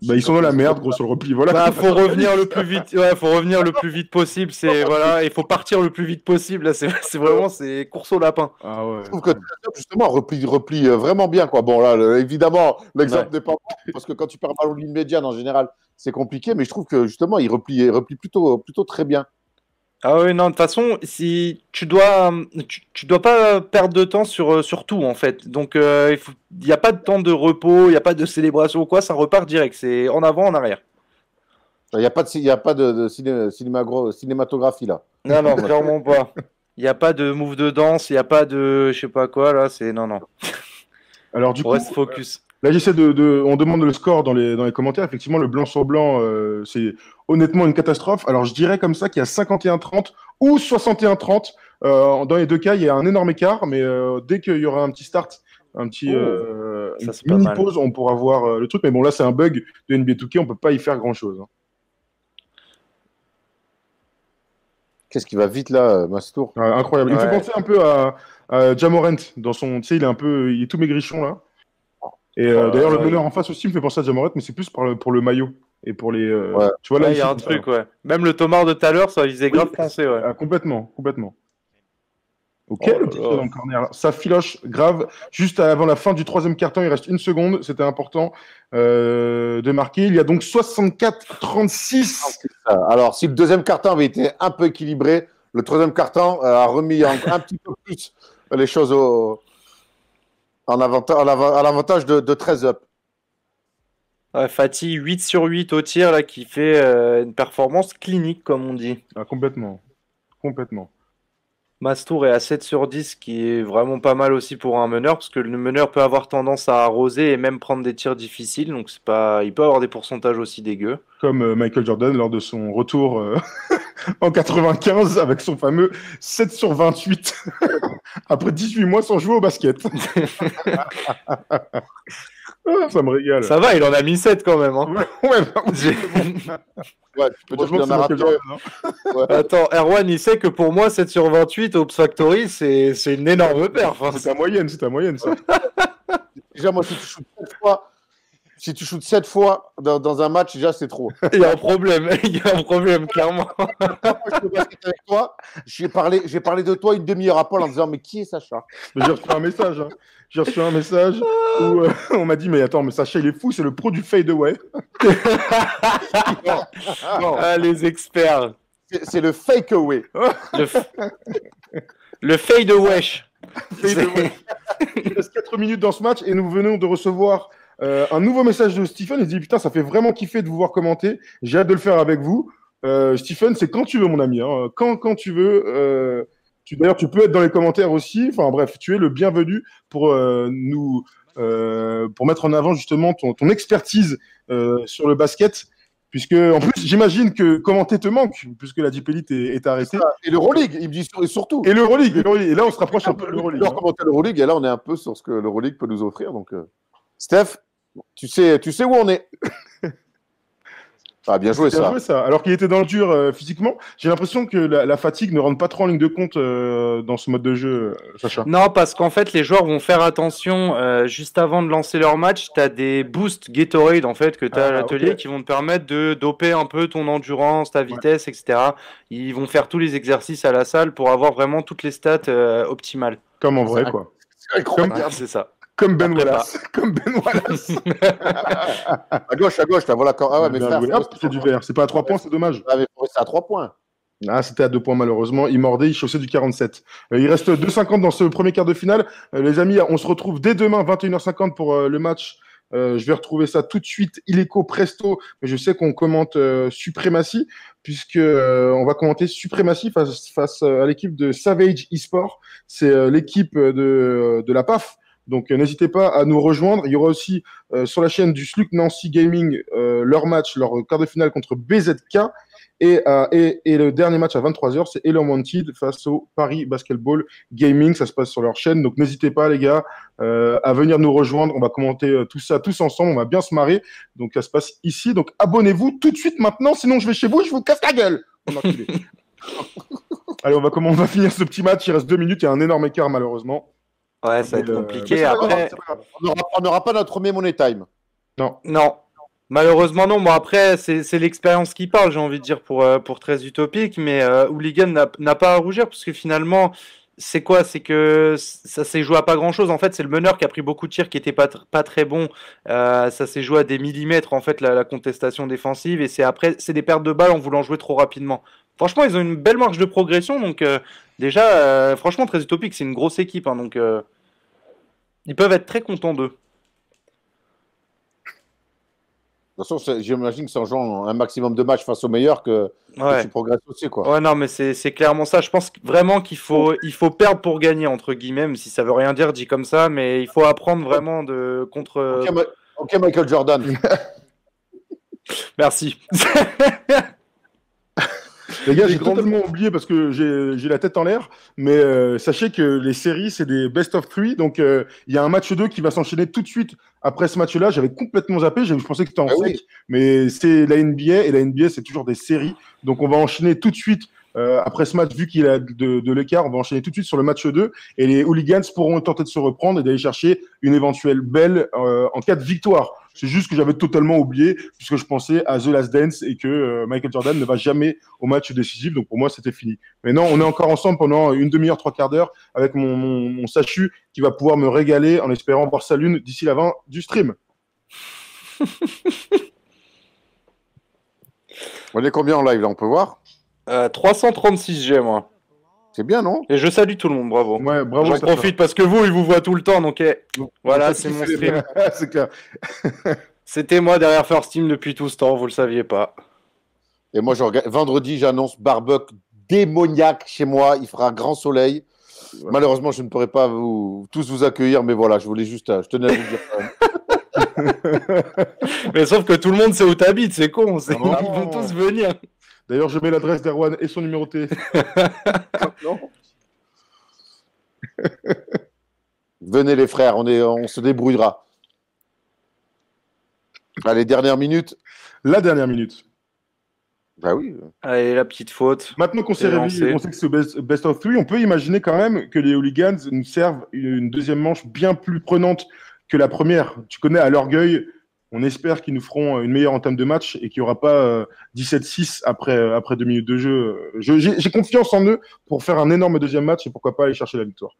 ils sont dans la merde, gros, sur le repli. Voilà. Faut revenir le plus vite. Ouais, faut revenir le plus vite possible. Voilà, il faut partir le plus vite possible. Là, c'est vraiment course au lapin. Ah ouais. Je trouve que justement replie vraiment bien, quoi. Bon là, évidemment, l'exemple n'est pas bon parce que quand tu perds mal au ligne médiane en général, c'est compliqué. Mais je trouve que justement, il replie plutôt très bien. Ah oui, non, de toute façon, si tu dois pas perdre de temps sur tout, en fait. Donc, il n'y a pas de temps de repos, il n'y a pas de célébration ou quoi, ça repart direct. C'est en avant, en arrière. Il n'y a pas de cinématographie, là. Non, clairement pas. Il n'y a pas de move de danse, il n'y a pas de je sais pas quoi, là, non. Alors, du coup, reste focus. Là, j'essaie on demande le score dans les commentaires. Effectivement, le blanc sur blanc, c'est honnêtement une catastrophe. Alors, je dirais comme ça qu'il y a 51-30 ou 61-30. Dans les deux cas, il y a un énorme écart, mais dès qu'il y aura un petit start, une mini-pause, on pourra voir le truc. Mais bon, là, c'est un bug de NBA 2K, on peut pas y faire grand-chose. Hein. Qu'est-ce qui va vite, là, Mastour? Incroyable. Il me fait penser un peu à Ja Morant dans son... Tu sais, il est tout maigrichon, là. Et d'ailleurs, le meneur en face aussi me fait penser à Ja Morant, mais c'est plus pour le maillot et pour les. Tu vois là, il y a un truc, ouais. Même le Tomar de tout à l'heure, ça il faisait grave penser, ouais. Complètement. Ok, le petit dans le corner. Ça filoche grave. Juste avant la fin du troisième quart-temps, il reste 1 seconde. C'était important de marquer. Il y a donc 64-36. Alors, si le deuxième quart-temps avait été un peu équilibré, le troisième quart-temps a remis un petit peu plus les choses à l'avantage de 13 up. Ouais, Fatih 8 sur 8 au tir là qui fait une performance clinique comme on dit. Ah, complètement. Complètement. Mastour est à 7 sur 10 qui est vraiment pas mal aussi pour un meneur parce que le meneur peut avoir tendance à arroser et même prendre des tirs difficiles donc c'est pas il peut avoir des pourcentages aussi dégueux. Comme Michael Jordan lors de son retour en 95 avec son fameux 7 sur 28 après 18 mois sans jouer au basket. Ah, ça me régale. Ça va, il en a mis 7 quand même. Hein. Ouais, bah, oui, Ouais, tu peux dire qu'il heureusement que en c'est a Michael raté. Jordan, hein. Ouais. Attends, Erwan, il sait que pour moi, 7 sur 28 au Ops Factory, c'est une énorme perf. Hein. C'est ta moyenne, ça. Déjà, moi, si tu shootes 7 fois dans un match, déjà, c'est trop. Il y a un problème, il y a un problème, clairement. Moi, je fais basket avec toi. J'ai parlé de toi une demi-heure à Paul en disant, mais qui est Sacha? Mais j'ai reçu un message. Hein. J'ai reçu un message où on m'a dit, mais attends, mais Sacha, il est fou, c'est le pro du fade away. Non, Ah, les experts. c'est le fake away. Le, le fade wesh. Fade away. Il reste 4 minutes dans ce match et nous venons de recevoir un nouveau message de Stephen. Il dit, putain, ça fait vraiment kiffer de vous voir commenter. J'ai hâte de le faire avec vous. Stephen, c'est quand tu veux, mon ami. Hein. Quand tu veux. D'ailleurs, tu peux être dans les commentaires aussi. Enfin, bref, tu es le bienvenu pour pour mettre en avant justement ton expertise sur le basket. Puisque, en plus, j'imagine que commenter te manque, puisque la Deep Elite est arrêtée. Et l'Euroleague, il me dit surtout. Et l'Euroleague. Et là, on se rapproche un peu de l'Euroleague. Alors, commenter l'Euroleague, et là, on est un peu sur ce que l'Euroleague peut nous offrir. Donc, Steph, tu sais où on est. Ah, bien joué, Bien ça. joué, ça. Alors qu'il était dans le dur physiquement, j'ai l'impression que la fatigue ne rentre pas trop en ligne de compte dans ce mode de jeu, Sacha. Non, parce qu'en fait, les joueurs vont faire attention juste avant de lancer leur match. Tu as des boosts Gatorade en fait que tu as à l'atelier qui vont te permettre de doper un peu ton endurance, ta vitesse, etc. Ils vont faire tous les exercices à la salle pour avoir vraiment toutes les stats optimales. Comme en vrai, quoi. Incroyable. C'est ça. Comme Ben Wallace. Comme Ben Wallace. À gauche, là, voilà. Ah ouais, mais frère, hop, c'est du vert. C'est pas à 3 points, c'est dommage. C'est à 3 points. Ah, c'était à 2 points, malheureusement. Il mordait, il chaussait du 47. Il reste 2,50 dans ce premier quart de finale. Les amis, on se retrouve dès demain, 21h50 pour le match. Je vais retrouver ça tout de suite, illico presto. Mais je sais qu'on commente Suprématie, puisque on va commenter Suprématie face à l'équipe de Savage Esport. C'est l'équipe de la PAF. Donc n'hésitez pas à nous rejoindre. Il y aura aussi sur la chaîne du Sluc Nancy Gaming leur match, leur quart de finale contre BZK. Et le dernier match à 23h, c'est Elon Wanted face au Paris Basketball Gaming. Ça se passe sur leur chaîne. Donc n'hésitez pas, les gars, à venir nous rejoindre. On va commenter tout ça tous ensemble. On va bien se marrer. Donc ça se passe ici. Donc abonnez-vous tout de suite maintenant. Sinon, je vais chez vous et je vous casse la gueule. Allez, on va finir ce petit match. Il reste 2 minutes. Il y a un énorme écart, malheureusement. Ouais, ça va être compliqué. Après, on n'aura pas notre Money Time. Non. Malheureusement, non. Bon, après, c'est l'expérience qui parle, j'ai envie de dire, pour très utopique. Mais Hooligan n'a pas à rougir, parce que finalement, c'est quoi? C'est que ça s'est joué à pas grand-chose. En fait, c'est le meneur qui a pris beaucoup de tirs qui n'étaient pas très bons. Ça s'est joué à des millimètres, en fait, la contestation défensive. Et c'est des pertes de balles en voulant jouer trop rapidement. Franchement, ils ont une belle marge de progression. Donc, déjà, franchement, très utopique. C'est une grosse équipe. Hein, donc, ils peuvent être très contents d'eux. De toute façon, j'imagine que c'est en jouant un maximum de matchs face aux meilleurs que tu progresses aussi, quoi. Ouais, non, mais c'est clairement ça. Je pense vraiment qu'il faut perdre pour gagner, entre guillemets, même si ça veut rien dire dit comme ça, mais il faut apprendre vraiment contre. Ok, Michael Jordan. Merci. Les gars, j'ai totalement oublié parce que j'ai la tête en l'air, mais sachez que les séries, c'est des best of 3, donc il y a un match 2 qui va s'enchaîner tout de suite après ce match-là. J'avais complètement zappé, je pensais que c'était en sec, oui. Mais c'est la NBA, et la NBA, c'est toujours des séries, donc on va enchaîner tout de suite après ce match, vu qu'il a de l'écart, on va enchaîner tout de suite sur le match 2, et les Hooligans pourront tenter de se reprendre et d'aller chercher une éventuelle belle en cas de victoire. C'est juste que j'avais totalement oublié, puisque je pensais à The Last Dance et que Michael Jordan ne va jamais au match décisif. Donc pour moi, c'était fini. Mais non, on est encore ensemble pendant une demi-heure, 3/4 d'heure avec mon Sachu qui va pouvoir me régaler en espérant voir sa lune d'ici la fin du stream. On est combien en live là? On peut voir 336 G, moi. C'est bien, non? Et je salue tout le monde, bravo. Ouais, bravo. J'en profite parce que vous, ils vous voient tout le temps, donc voilà, c'est mon stream. C'est clair. C'était moi derrière First Team depuis tout ce temps, vous le saviez pas. Et moi, vendredi, j'annonce barbecue démoniaque chez moi. Il fera grand soleil. Ouais. Malheureusement, je ne pourrai pas tous vous accueillir, mais voilà, je tenais à vous dire quand même. Mais sauf que tout le monde sait où t'habites, c'est con. Ils vont tous venir. D'ailleurs, je mets l'adresse d'Erwan et son numéro de téléphone. Non. Venez les frères, on se débrouillera. Allez, dernière minute. La dernière minute. Bah oui. Allez, la petite faute. Maintenant qu'on s'est réveillé, on sait que c'est best of 3, on peut imaginer quand même que les hooligans nous servent une deuxième manche bien plus prenante que la première. Tu connais, à l'orgueil, on espère qu'ils nous feront une meilleure entame de match et qu'il n'y aura pas 17-6 après 2 minutes de jeu. J'ai confiance en eux pour faire un énorme deuxième match et pourquoi pas aller chercher la victoire.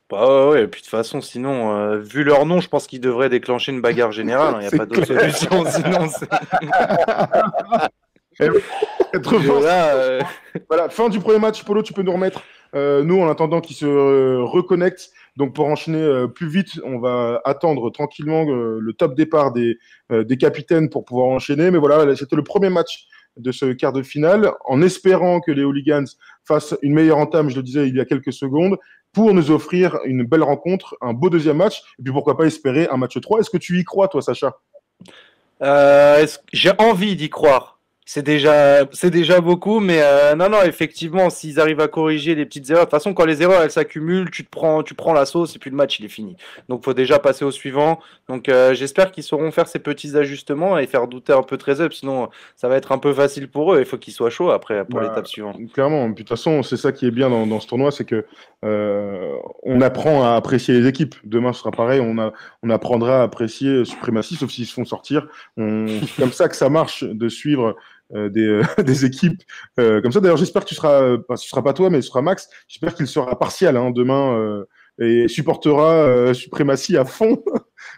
Bah ouais, et puis de toute façon, sinon, vu leur nom, je pense qu'ils devraient déclencher une bagarre générale. Il n'y a pas d'autre solution, sinon. Voilà, fin du premier match. Polo, tu peux nous remettre, nous, en attendant qu'ils se reconnectent. Donc, pour enchaîner plus vite, on va attendre tranquillement le top départ des capitaines pour pouvoir enchaîner. Mais voilà, c'était le premier match de ce quart de finale, en espérant que les hooligans fassent une meilleure entame, je le disais il y a quelques secondes, pour nous offrir une belle rencontre, un beau deuxième match, et puis pourquoi pas espérer un match 3. Est-ce que tu y crois, toi, Sacha? J'ai envie d'y croire. C'est déjà beaucoup, mais non, effectivement, s'ils arrivent à corriger les petites erreurs, de toute façon, quand les erreurs elles s'accumulent, tu prends la sauce et puis le match il est fini. Donc, faut déjà passer au suivant. Donc, j'espère qu'ils sauront faire ces petits ajustements et faire douter un peu Trezeup, sinon ça va être un peu facile pour eux. Il faut qu'ils soient chauds après pour l'étape suivante. Clairement. Puis, de toute façon, c'est ça qui est bien dans ce tournoi, c'est que on apprend à apprécier les équipes. Demain, ce sera pareil. On apprendra à apprécier Supremacy, sauf s'ils se font sortir. C'est comme ça que ça marche de suivre des équipes comme ça. D'ailleurs, j'espère que ce sera pas toi, mais ce sera Max. J'espère qu'il sera partial demain et supportera Supremacy à fond,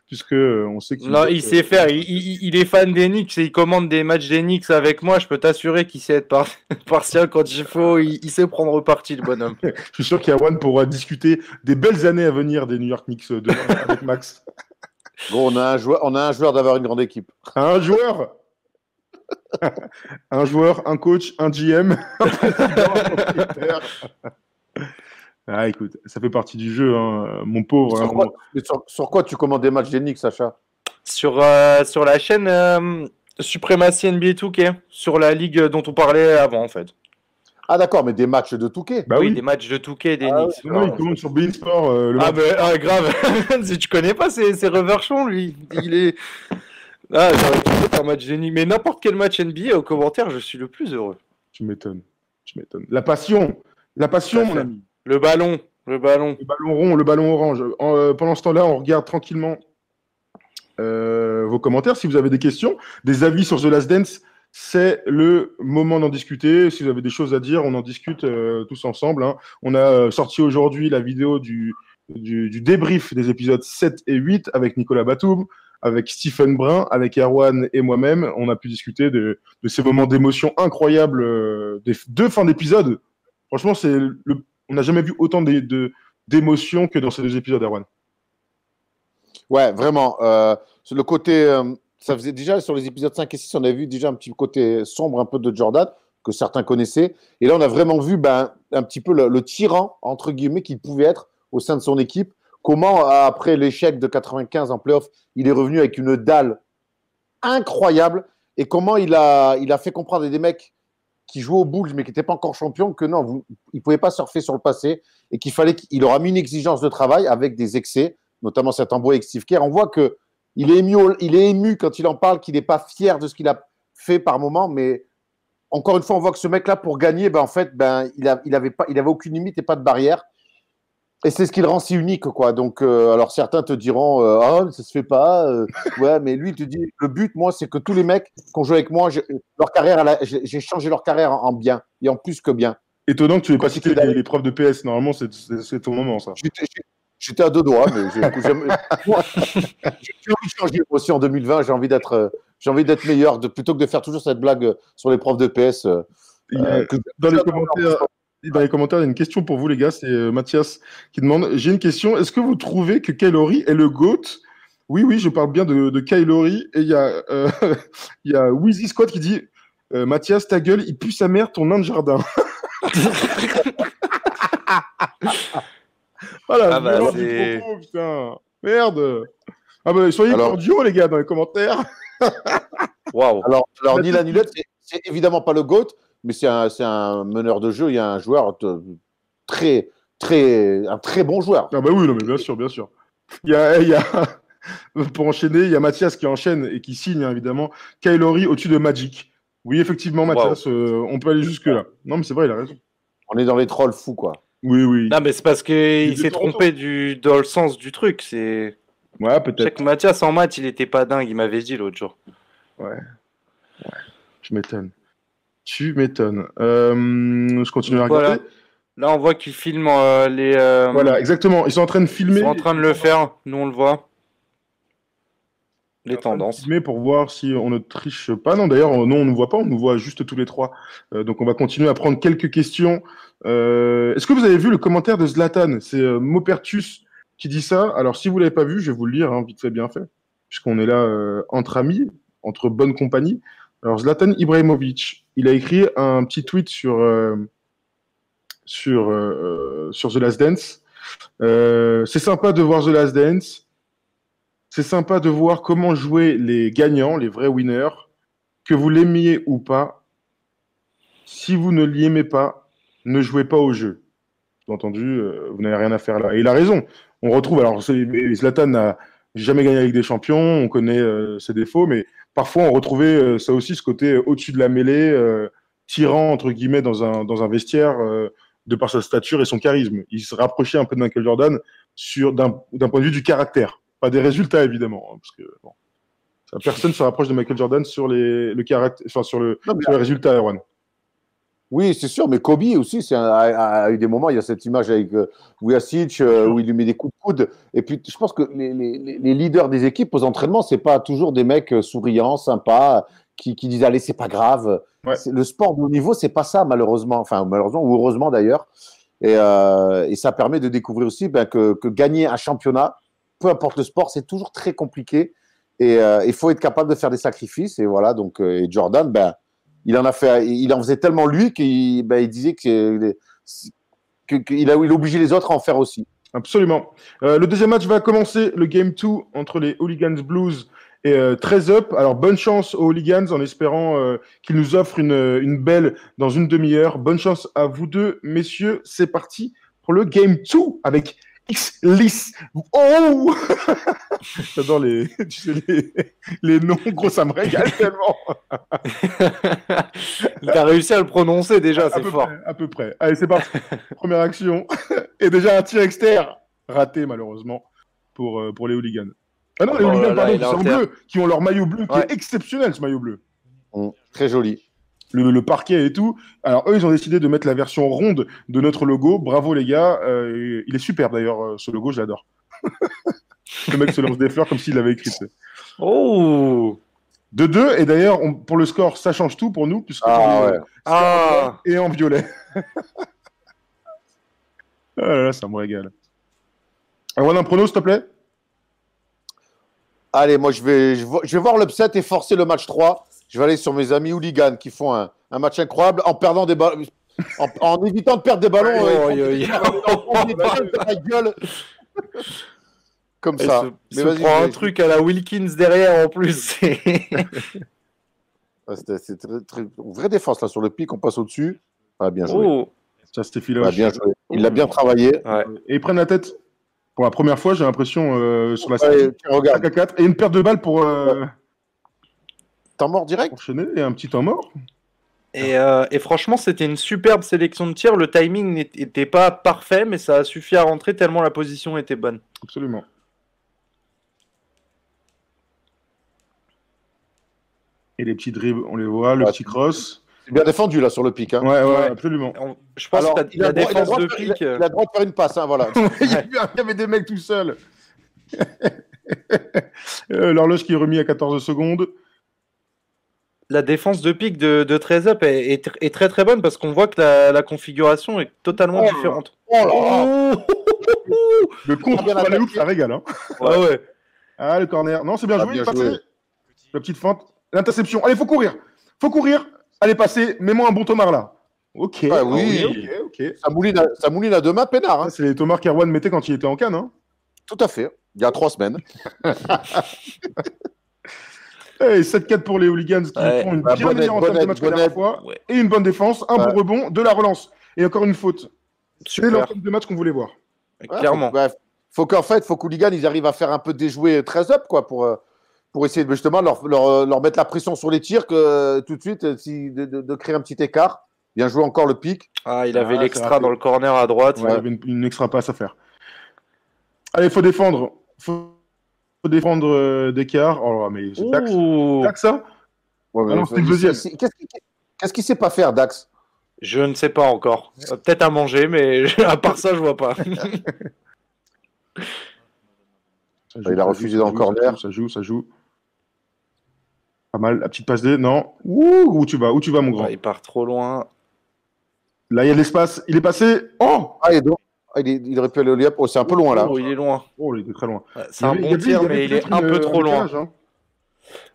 puisque on sait qu'il. Non, il sait faire. Il est fan d'Enix et il commande des matchs d'Enix avec moi. Je peux t'assurer qu'il sait être partial quand il faut. Il sait prendre parti, le bonhomme. Je suis sûr qu'Yawan pourra discuter des belles années à venir des New York Knicks demain avec Max. Bon, on a un joueur d'avoir une grande équipe. Un joueur. Un joueur, un coach, un GM, un président, un propriétaire. Ah, écoute, ça fait partie du jeu, hein, mon pauvre. Sur quoi tu commandes des matchs d'Enix, Sacha? Sur la chaîne Supremacy NBA 2K, sur la ligue dont on parlait avant, en fait. Ah d'accord, mais des matchs de 2K. Bah oui, des matchs de 2K d'Enix. Non, il commande sur Bein Sport. Grave. Si tu connais pas, c'est Reverchon, lui. Il est... Ah, j'aurais pu faire un match d'Enix. Mais n'importe quel match NBA, au commentaire, je suis le plus heureux. Tu m'étonnes. La passion, mon ami. Le ballon rond, le ballon orange. Pendant ce temps-là, on regarde tranquillement vos commentaires. Si vous avez des questions, des avis sur The Last Dance, c'est le moment d'en discuter. Si vous avez des choses à dire, on en discute tous ensemble. Hein. On a sorti aujourd'hui la vidéo du débrief des épisodes 7 et 8 avec Nicolas Batum, avec Stephen Brun, avec Erwan et moi-même. On a pu discuter de ces moments d'émotion incroyables des 2 fins d'épisode. Franchement, on n'a jamais vu autant d'émotions que dans ces 2 épisodes, Erwan. Ouais, vraiment. Le côté, ça faisait déjà sur les épisodes 5 et 6, on avait vu déjà un petit côté sombre un peu de Jordan, que certains connaissaient. Et là, on a vraiment vu un petit peu le tyran, entre guillemets, qu'il pouvait être au sein de son équipe. Comment, après l'échec de 95 en playoff, il est revenu avec une dalle incroyable. Et comment il a fait comprendre à des mecs qui jouaient au Bulls mais qui n'étaient pas encore champions que non, ils ne pouvaient pas surfer sur le passé et qu'il aura mis une exigence de travail avec des excès, notamment cet embrouille avec Steve Kerr. On voit qu'il est ému quand il en parle, qu'il n'est pas fier de ce qu'il a fait par moment, mais encore une fois, on voit que ce mec-là, pour gagner, il avait aucune limite et pas de barrière. Et c'est ce qui le rend si unique, quoi. Donc, alors certains te diront, ça se fait pas. Ouais, mais lui, il te dit, le but, moi, c'est que tous les mecs qui ont joué avec moi, j'ai changé leur carrière en bien et en plus que bien. Étonnant que tu n'aies pas cité l'épreuve de PS. Normalement, c'est ton moment, ça. J'étais à 2 doigts, mais j'ai envie de changer aussi en 2020. J'ai envie d'être meilleur, plutôt que de faire toujours cette blague sur l'épreuve de PS. Dans les commentaires, il y a une question pour vous, les gars. C'est Mathias qui demande: j'ai une question. Est-ce que vous trouvez que Kyle Lowry est le GOAT Oui, je parle bien de Kylori. Et il y a, il y a Wheezy Squad qui dit Mathias, ta gueule, il pue sa mère, ton nain de jardin. Voilà, Ah bah, violence du c'est- propos, putain. Merde. Ah bah, soyez Alors- cordiaux, les gars, dans les commentaires. Waouh. Alors ni l'un ni l'autre, c'est évidemment pas le GOAT, mais c'est un meneur de jeu. Il y a un joueur un très bon joueur. Ah bah oui, non, mais bien sûr, bien sûr. Il y a pour enchaîner, il y a Mathias qui enchaîne et qui signe, hein, évidemment. Kylori au-dessus de Magic. Oui, effectivement, Mathias, on peut aller jusque-là. Non, mais c'est vrai, il a raison. On est dans les trolls fous, quoi. Oui. Non, mais c'est parce Il qu'il est s'est Toronto. trompé dans le sens du truc. C'est. Ouais, Je sais peut-être. que Mathias en maths, il était pas dingue, il m'avait dit l'autre jour. Je m'étonne. Tu m'étonnes. Je continue à Donc, regarder. voilà. Là, on voit qu'ils filment les. Voilà, exactement. Ils sont en train de Ils filmer. sont en train de le faire, nous on le voit. Les Ils sont en train de tendances. filmer pour voir si on ne triche pas. Non, d'ailleurs, non, on ne nous voit pas, on nous voit juste tous les trois. Donc, on va continuer à prendre quelques questions. Est-ce que vous avez vu le commentaire de Zlatan? C'est Maupertus qui dit ça. Alors, si vous ne l'avez pas vu, je vais vous le lire, hein, vite fait, bien fait, puisqu'on est là entre amis, entre bonne compagnie. Alors, Zlatan Ibrahimovic, il a écrit un petit tweet sur The Last Dance. C'est sympa de voir The Last Dance. C'est sympa de voir comment jouer les gagnants, les vrais winners, que vous l'aimiez ou pas. Si vous ne l'aimez pas, ne jouez pas au jeu. Entendu, vous n'avez rien à faire là. Et il a raison. On retrouve, alors Zlatan n'a jamais gagné avec des champions, on connaît ses défauts, mais parfois on retrouvait ça aussi, ce côté au-dessus de la mêlée, tyran entre guillemets dans un vestiaire, de par sa stature et son charisme. Il se rapprochait un peu de Michael Jordan d'un point de vue du caractère, pas des résultats évidemment, hein, parce que bon, personne ne se rapproche de Michael Jordan sur le caractère, enfin sur les résultats, Erwan. Oui, c'est sûr, mais Kobe aussi a eu des moments. Il y a cette image avec Vujacic où il lui met des coups de coude. Et puis, je pense que les leaders des équipes aux entraînements, c'est pas toujours des mecs souriants, sympas, qui disent allez, c'est pas grave. Ouais. Le sport de haut niveau, c'est pas ça, malheureusement. Enfin, malheureusement ou heureusement d'ailleurs. Et ça permet de découvrir aussi que gagner un championnat, peu importe le sport, c'est toujours très compliqué. Et il faut être capable de faire des sacrifices. Et voilà, donc, et Jordan, il en faisait tellement lui qu'il disait qu'il obligeait les autres à en faire aussi. Absolument. Le deuxième match va commencer, le Game 2 entre les Hooligans Blues et 13 Up. Alors, bonne chance aux Hooligans en espérant qu'ils nous offrent une belle dans une demi-heure. Bonne chance à vous deux, messieurs. C'est parti pour le Game 2 avec X-Lys. Oh J'adore les noms, gros, ça me régale tellement. T'as réussi à le prononcer déjà, c'est fort. À peu près. Allez, c'est parti. Première action. Et déjà un tir externe. Raté, malheureusement, pour les Hooligans. Ah non, les Hooligans, pardon, qui sont en bleu, qui ont leur maillot bleu, qui est exceptionnel, ce maillot bleu. Très joli. Le parquet et tout. Alors, eux, ils ont décidé de mettre la version ronde de notre logo. Bravo, les gars. Il est superbe, d'ailleurs, ce logo, j'adore. Le mec se lance des fleurs comme s'il l'avait écrit. Oh 2-2. Et d'ailleurs, pour le score, ça change tout pour nous, puisque et en violet. Ah là là, ça me régale. Alors, un prono, s'il te plaît. Allez, moi, je vais voir l'upset et forcer le match 3. Je vais aller sur mes amis hooligans qui font un match incroyable en perdant des ballons, en évitant de perdre des ballons. Comme ça. Mais se prend un truc à la Wilkins derrière en plus. C'est une vraie défense là sur le pic, on passe au-dessus. Ah, bien joué. Ça, c'était Philoche. Bien joué. Il l'a bien travaillé. Ouais. Et ils prennent la tête. Pour la première fois, j'ai l'impression, sur la série. Regarde. 5-4. Et une perte de balles pour. Temps mort direct. Enchaîner et un petit temps mort. Et franchement, c'était une superbe sélection de tirs. Le timing n'était pas parfait, mais ça a suffi à rentrer tellement la position était bonne. Absolument. Et les petits dribbles, on les voit, le petit cross. C'est bien défendu là sur le pic. Hein. Ouais, absolument. Je pense que la défense de pic. Il a le droit de faire une passe, hein, voilà. Il y avait des mecs tout seuls. L'horloge qui est remis à 14 secondes. La défense de pic de 13 Up est très très bonne parce qu'on voit que la configuration est totalement différente. Oh là là. Le contre sur la loupe, ça régale. Hein. Ouais. Ah, le corner. Non, c'est bien Ah, joué. bien Passé. joué. La petite feinte. L'interception. Allez, faut courir. Faut courir. Allez, passer. Mets-moi un bon Tomar là. Ok. Ah oui. Ok. Ça mouline à deux mains, peinard. Hein. Ça, c'est les Tomar qu'Erwan mettait quand il était en Cannes. Hein. Tout à fait. Il y a 3 semaines. Hey, 7-4 pour les hooligans qui font une bien meilleure entame de match que la dernière fois. Ouais. Et une bonne défense, un bon rebond, de la relance. Et encore une faute. C'est Super. l'entame de match qu'on voulait voir. Clairement. Faut qu'Hooligan, ils arrivent à faire un peu déjouer 13 up, quoi, pour essayer de justement leur mettre la pression sur les tirs, que tout de suite, de créer un petit écart. Bien joué encore le pic. Ah, il avait c'est l'extra raté. dans le corner à droite. Ouais, il y avait une extra passe à faire. Allez, il faut défendre. Faut défendre d'écart. Oh là, mais c'est Dax. Ouh. Dax, ça Ouais, mais Ah non, c'était le deuxième. Qu'est-ce qu'il sait pas faire, Dax? Je ne sais pas encore. Peut-être à manger, mais à part ça, je vois pas. Il a refusé dans le corner. Ça joue. Pas mal. La petite passe D. Non. Où tu vas, mon grand? Il part trop loin. Là, il y a de l'espace. Il est passé. Oh, Ah, il aurait pu aller au layup. Oh, c'est un peu loin, là. Oh, il est loin. oh, il était très loin. C'est un bon tir, mais il est un peu trop loin. décalage, hein.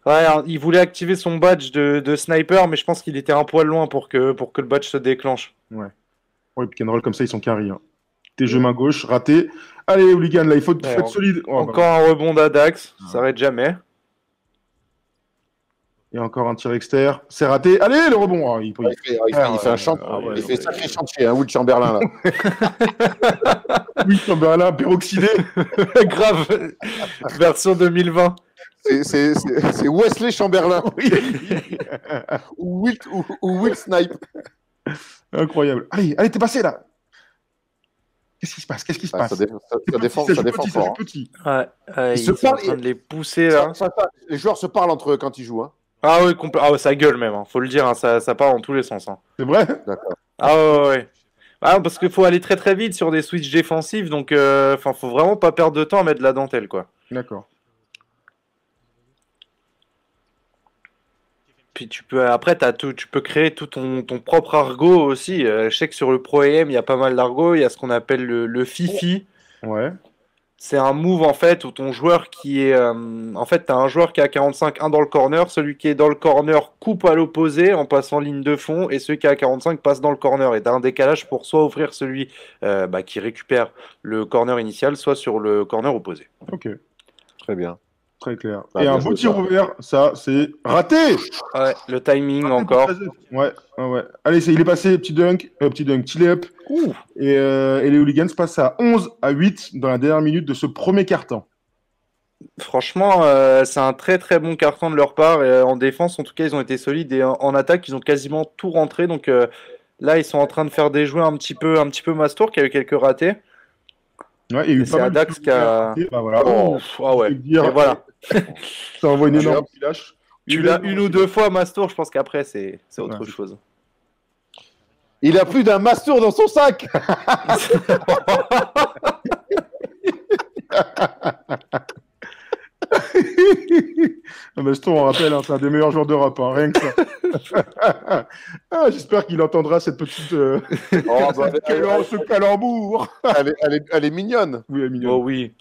Ouais, il voulait activer son badge de sniper, mais je pense qu'il était un poil loin pour que le badge se déclenche. Ouais, les pick and roll comme ça, ils sont carrés. Hein. Tes jeux main gauche, raté. Allez, hooligan, là, il faut être solide. Oh, encore un rebond d'Adax, ça s'arrête jamais. Et encore un tir externe. C'est raté. Allez, le rebond. Oh, il fait un champ. Il fait sacré chantier, Will Chamberlain, là. Oui, Chamberlain, peroxydé. Grave. Version 2020. C'est Wesley Chamberlain. Oui. ou Will Snipe. Incroyable. Allez, t'es passé là. Qu'est-ce qui se passe? Ça défend fort. Petit. Ouais, ils sont en train de les pousser là. Les joueurs se parlent entre eux quand ils jouent. Hein. Ah oui, ça gueule même, hein. Faut le dire, hein, ça part dans tous les sens. Hein. C'est vrai? D'accord. Ah ouais. Ah, parce qu'il faut aller très très vite sur des switches défensifs, donc faut vraiment pas perdre de temps à mettre de la dentelle, quoi. D'accord. Puis tu peux créer tout ton propre argot aussi. Je sais que sur le Pro AM, il y a pas mal d'argot. Il y a ce qu'on appelle le Fifi. Ouais. C'est un move en fait où ton joueur qui est. En fait, tu as un joueur qui est à 45, un dans le corner. Celui qui est dans le corner coupe à l'opposé en passant ligne de fond. Et celui qui est à 45 passe dans le corner. Et tu as un décalage pour soit ouvrir celui qui récupère le corner initial, soit sur le corner opposé. Ok. Très bien. Très clair. Ah, et un beau tir ouvert, ça, c'est raté. Ouais, le timing encore. Ouais. Allez, il est passé, petit dunk, petit layup. Et les hooligans passent à 11-8 dans la dernière minute de ce premier quart-temps. Franchement, c'est un très très bon carton de leur part. Et, en défense, en tout cas, ils ont été solides. Et en attaque, ils ont quasiment tout rentré. Donc là, ils sont en train de faire déjouer un petit peu Mastour qui a eu quelques ratés. Ouais, il y a eu c'est Adax qui a. Bah, voilà. Ouais. Et voilà. Ça envoie une énorme flash. Tu l'as une ou deux fois, Mastour. Je pense qu'après, c'est autre chose. Il a plus d'un Mastour dans son sac. Mastour, on rappelle, hein, c'est un des meilleurs joueurs d'Europe, hein, rien que ça. J'espère qu'il entendra cette petite ce calembour. Elle est mignonne. Oui, elle est mignonne. Oh oui.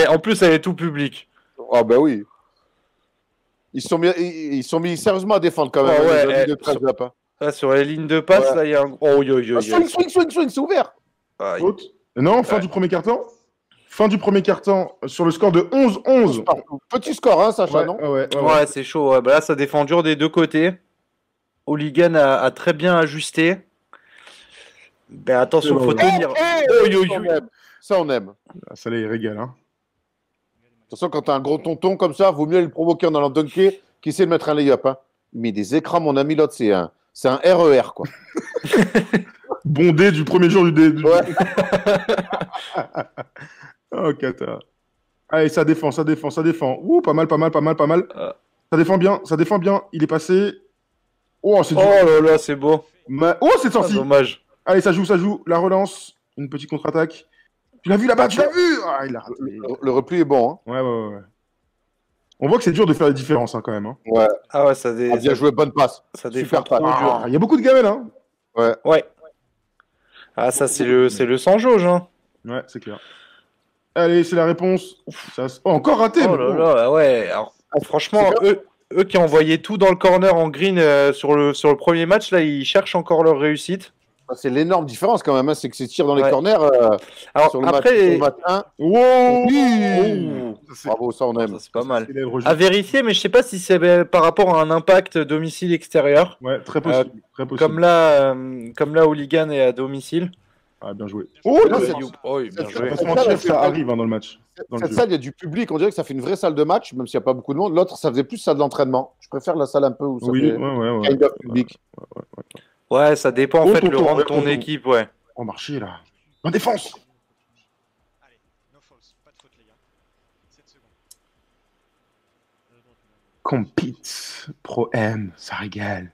En plus, elle est tout public. Ah bah oui. Ils sont mis sérieusement à défendre quand même. Sur les lignes de passe, là, il y a un. Oh, swing, c'est ouvert. Non, fin du premier quart-temps. Fin du premier quart-temps sur le score de 11-11. Petit score, hein, Sacha, non? Ouais, c'est chaud. Ouais. Bah là, ça défend dur des deux côtés. Hooligan a très bien ajusté. Mais attention, faut tenir. Ça, on aime. Ça, là, il régale. Hein. De toute façon, quand t'as un gros tonton comme ça, vaut mieux le provoquer en allant dunker qui sait de mettre un lay-up. Hein. Il met des écrans, mon ami, l'autre, c'est un RER, quoi. Bondé du premier jour du Ouais. Oh, cata. Allez, ça défend. Ouh, pas mal. Ça défend bien. Il est passé. Oh, c'est là, c'est beau. Oh, c'est sorti. Dommage. Allez, ça joue. La relance. Une petite contre-attaque. Tu l'as vu là-bas, tu l'as vu. Il a raté. Le repli est bon. Hein. Ouais. On voit que c'est dur de faire la différence hein, quand même. Hein. Ouais. Ah ouais, ça bien joué, bonne passe. Ça défend trop dur. Il y a beaucoup de gamelles. Hein. Ouais. Ah, ça, c'est le sans jauge. Hein. Ouais, c'est clair. Allez, c'est la réponse. Encore raté. Oh là là, ouais. Alors, franchement, eux qui envoyaient tout dans le corner en green sur le premier match, là, ils cherchent encore leur réussite. C'est l'énorme différence quand même, hein, c'est que ces tirs dans les corners alors, sur le après, match 1. Wow. Bravo, ça on aime. C'est pas mal. À vérifier, mais je sais pas si c'est par rapport à un impact domicile-extérieur. Ouais, très possible. Très possible. Comme là, Hooligan est à domicile. Ah, bien joué. Oh, bien bien joué. joué. Pas se mentir, ça arrive dans le match. Cette salle, il y a du public, on dirait que ça fait une vraie salle de match, même s'il n'y a pas beaucoup de monde. L'autre, ça faisait plus salle d'entraînement. Je préfère la salle un peu où ça fait kind of public. Ouais, ça dépend en fait le rang de ton équipe, ouais. On marché là. En défense. Allez, no false, pas de faute les gars. 7 secondes. Compete. Pro M, ça régale.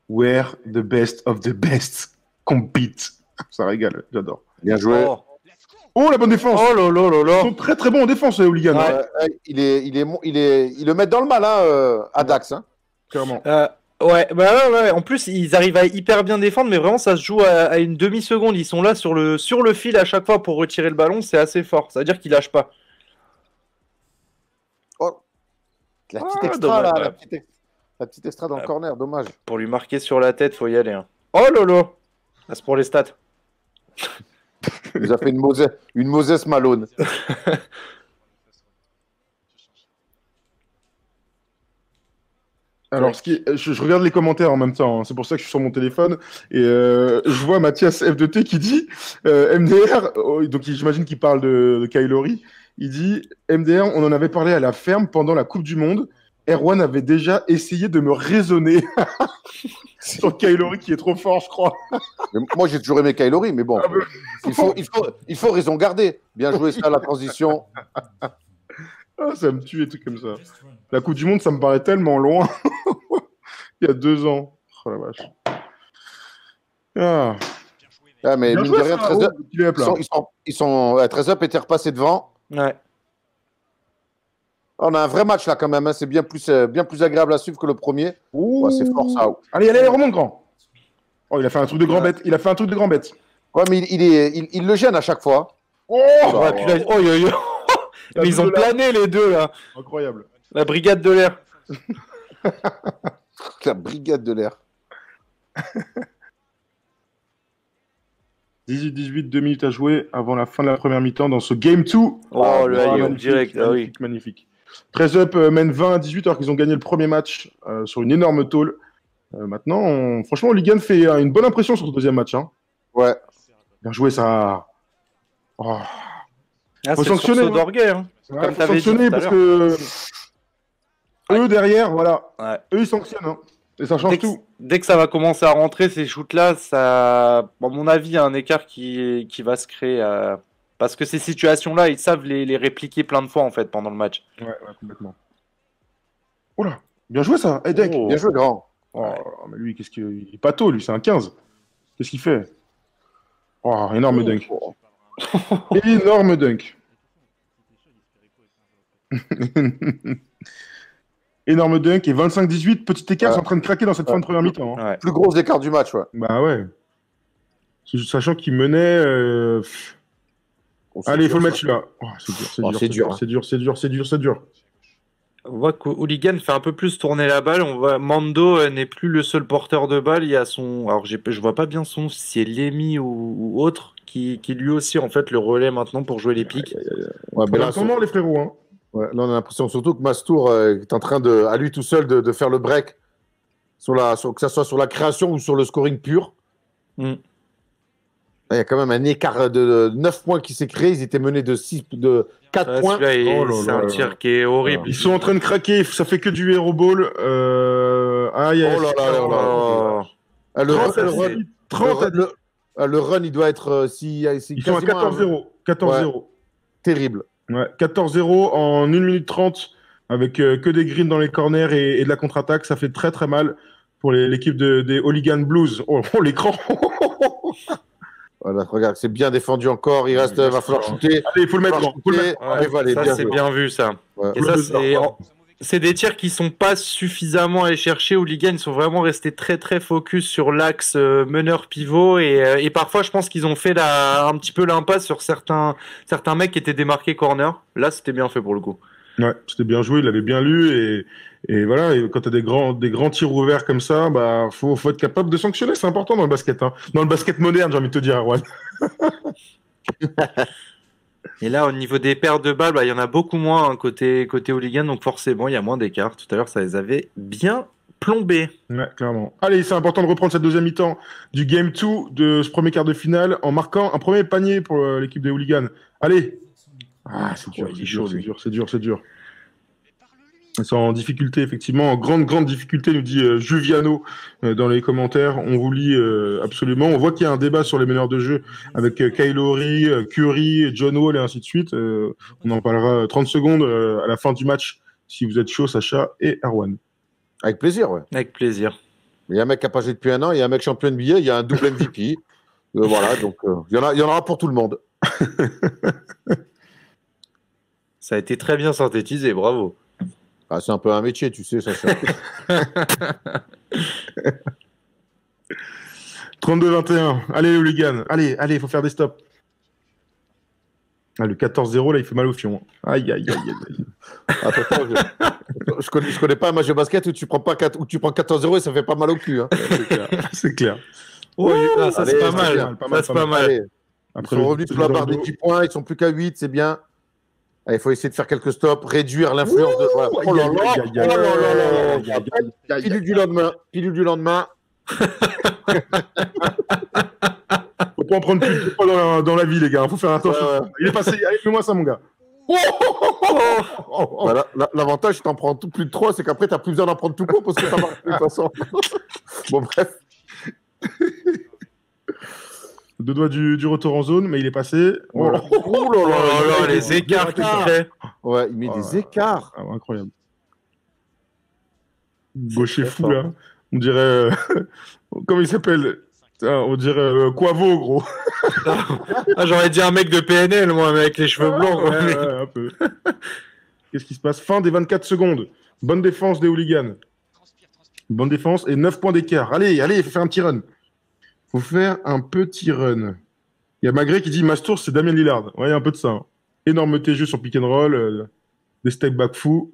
We're the best of the best. Compete. Ça régale, j'adore. Bien joué. Oh, la bonne défense. Oh là là là là. Ils sont très très bons en défense, les hooligans. Ils le mettent dans le mal, hein, à Dax. Hein. Clairement. Ouais, bah ouais. En plus, ils arrivent à hyper bien défendre, mais vraiment, ça se joue à une demi-seconde. Ils sont là sur le fil à chaque fois pour retirer le ballon. C'est assez fort. Ça veut dire qu'ils lâchent pas. Oh. La petite extra, dommage, là. ouais. La petite extra dans le corner, dommage. Pour lui marquer sur la tête, faut y aller. Hein. Oh lolo. C'est pour les stats. Il nous a fait une Moses Malone. Alors, je regarde les commentaires en même temps, hein. C'est pour ça que je suis sur mon téléphone, et je vois Mathias F2T qui dit MDR, donc j'imagine qu'il parle de Kylori, il dit MDR, on en avait parlé à la ferme pendant la Coupe du Monde, Erwan avait déjà essayé de me raisonner sur Kylori qui est trop fort, je crois. Mais moi, j'ai toujours aimé Kylori, mais bon, il faut raison garder. Bien joué ça, la transition. Ah, ça me tue, des trucs comme ça. La Coupe du Monde, ça me paraît tellement loin. Il y a 2 ans. Oh la vache. Ah. Ah, mais mine de rien, 13 up, ils sont 13 up étaient repassés devant. Ouais. On a un vrai match là quand même, hein. C'est bien plus agréable à suivre que le premier. Ouais, c'est fort ça. Allez, remonte grand. Oh, il a fait un truc de grand bête. Ouais, mais il le gêne à chaque fois. Oh, Ouais, puis là, mais ils ont plané les deux là. Incroyable. La brigade de l'air. La brigade de l'air. 18-18, 2 minutes à jouer avant la fin de la première mi-temps dans ce Game 2. Oh, le alley magnifique, direct. Ah oui. magnifique. 13 up mène 20-18 alors qu'ils ont gagné le premier match sur une énorme tôle. Maintenant, franchement, Ligan fait une bonne impression sur ce deuxième match. Hein. Ouais. Bien joué, ça. Oh. Ah, Faut c'est le sanctionner, sursaut d'orgueil. Hein. Ouais, Comme faut t'avais dit sanctionner tout à parce que eux derrière, voilà. Ouais. Eux, ils sanctionnent. Hein. Et ça change tout. Dès que ça va commencer à rentrer, ces shoots-là, ça, à mon avis, il y a un écart qui va se créer. Parce que ces situations-là, ils savent les répliquer plein de fois en fait pendant le match. Ouais, complètement. Oula, bien joué ça. Hey, Deck. Bien joué, grand. Oh, mais lui, qu'est-ce qu'il est pâteau, lui, c'est un 15. Qu'est-ce qu'il fait? Oh, énorme dunk. Énorme dunk. Énorme dunk et 25-18, petit écart, c'est en train de craquer dans cette fin de première mi-temps. Hein. Ouais. Plus gros écart du match, ouais. Bah ouais. Sachant qu'il menait. Allez, il faut le mettre là. Oh, c'est dur. On voit que Hooligan fait un peu plus tourner la balle. On voit Mando n'est plus le seul porteur de balle. Il y a son. Alors je vois pas bien son, si c'est Lémi ou autre, qui lui aussi en fait le relais maintenant pour jouer les pics. Ouais, mais là, comment les frérots, hein. Ouais, là, on a l'impression surtout que Mastour est en train de, à lui tout seul, de faire le break, que ça soit sur la création ou sur le scoring pur. Mm. Il y a quand même un écart de 9 points qui s'est créé. Ils étaient menés de 4 points. C'est un tir qui est horrible. Ils sont en train de craquer. Ça fait que du hero ball. Aïe, aïe. Oh là là là là. Le run, il doit être. Ils sont à 14-0. 14-0. Ouais. Terrible. Ouais, 14-0 en 1 minute 30 avec que des greens dans les corners et de la contre-attaque. Ça fait très très mal pour l'équipe des Hooligan Blues. Oh, l'écran. Voilà, regarde, c'est bien défendu encore. Il reste, va falloir shooter. Allez, il faut le mettre. Ça, c'est bien vu, ça. Ouais. Et ça, c'est c'est des tirs qui sont pas suffisamment allés chercher. Hooligan, ils sont vraiment restés très très focus sur l'axe meneur pivot et parfois je pense qu'ils ont fait un petit peu l'impasse sur certains mecs qui étaient démarqués corner. Là, c'était bien fait pour le coup. Ouais, c'était bien joué, il avait bien lu et voilà. Et quand t'as des grands tirs ouverts comme ça, bah faut être capable de sanctionner. C'est important dans le basket, hein. Dans le basket moderne, j'ai envie de te dire, Erwan. Et là, au niveau des paires de balles, bah, il y en a beaucoup moins hein, côté Hooligan, donc forcément, il y a moins d'écart. Tout à l'heure, ça les avait bien plombés. Ouais, clairement. Allez, c'est important de reprendre cette deuxième mi-temps du Game 2 de ce premier quart de finale en marquant un premier panier pour l'équipe des Hooligans. Allez. Ah, c'est dur, Ouais, il c'est est dur, chaud, c'est lui. dur, c'est dur, c'est dur. Ils sont en difficulté, effectivement, en grande difficulté, nous dit Juviano dans les commentaires. On vous lit absolument. On voit qu'il y a un débat sur les meneurs de jeu avec Kyle Lowry, Curry, John Wall et ainsi de suite. On en parlera 30 secondes à la fin du match, si vous êtes chaud, Sacha et Erwan. Avec plaisir, ouais. Avec plaisir. Il y a un mec qui a pas joué depuis un an, il y a un mec champion de billets, il y a un double MVP. Voilà, donc il y en aura pour tout le monde. Ça a été très bien synthétisé, bravo. Ah, c'est un peu un métier, tu sais, ça. 32-21. Allez, les hooligans. Allez, il faut faire des stops. Ah, le 14-0, là, il fait mal au fion. Aïe. Attends, je connais pas un match de basket où tu prends 14-0 et ça fait pas mal au cul. Hein. C'est clair. Ouais, ça allez, c'est pas c'est mal. bien, pas mal, Ça c'est pas pas mal. Allez, Après, ils sont revenus sur la barre des 10 points, ils sont plus qu'à 8, c'est bien. Il faut essayer de faire quelques stops, réduire l'influence de. Voilà. Oh là là, pilule du lendemain. Faut pas en prendre plus de fois dans la vie, les gars. Faut faire attention. Ouais. Il est passé. Allez, fais-moi ça, mon gars. Bah, l'avantage, si t'en prends plus de 3, c'est qu'après, t'as plus besoin d'en prendre tout court parce que ça marche de toute façon. Bon, bref. Deux doigts du retour en zone, mais il est passé. Oh là Oh là, les écarts qu'il fait. Ouais, il met des écarts. Ah, incroyable. Gaucher très fou, fort. là. On dirait. Comment il s'appelle? On dirait Quavo, gros. Ah, j'aurais dit un mec de PNL, moi, avec les cheveux blancs. quoi. Ouais, un peu. Qu'est-ce qui se passe? Fin des 24 secondes. Bonne défense des hooligans. Bonne défense et 9 points d'écart. Allez, il faut faire un petit run. Faut faire un petit run. Il y a Magré qui dit Mastour, c'est Damien Lillard. Ouais, il y a un peu de ça. Hein. Énorme TG sur pick and roll, des step back fous.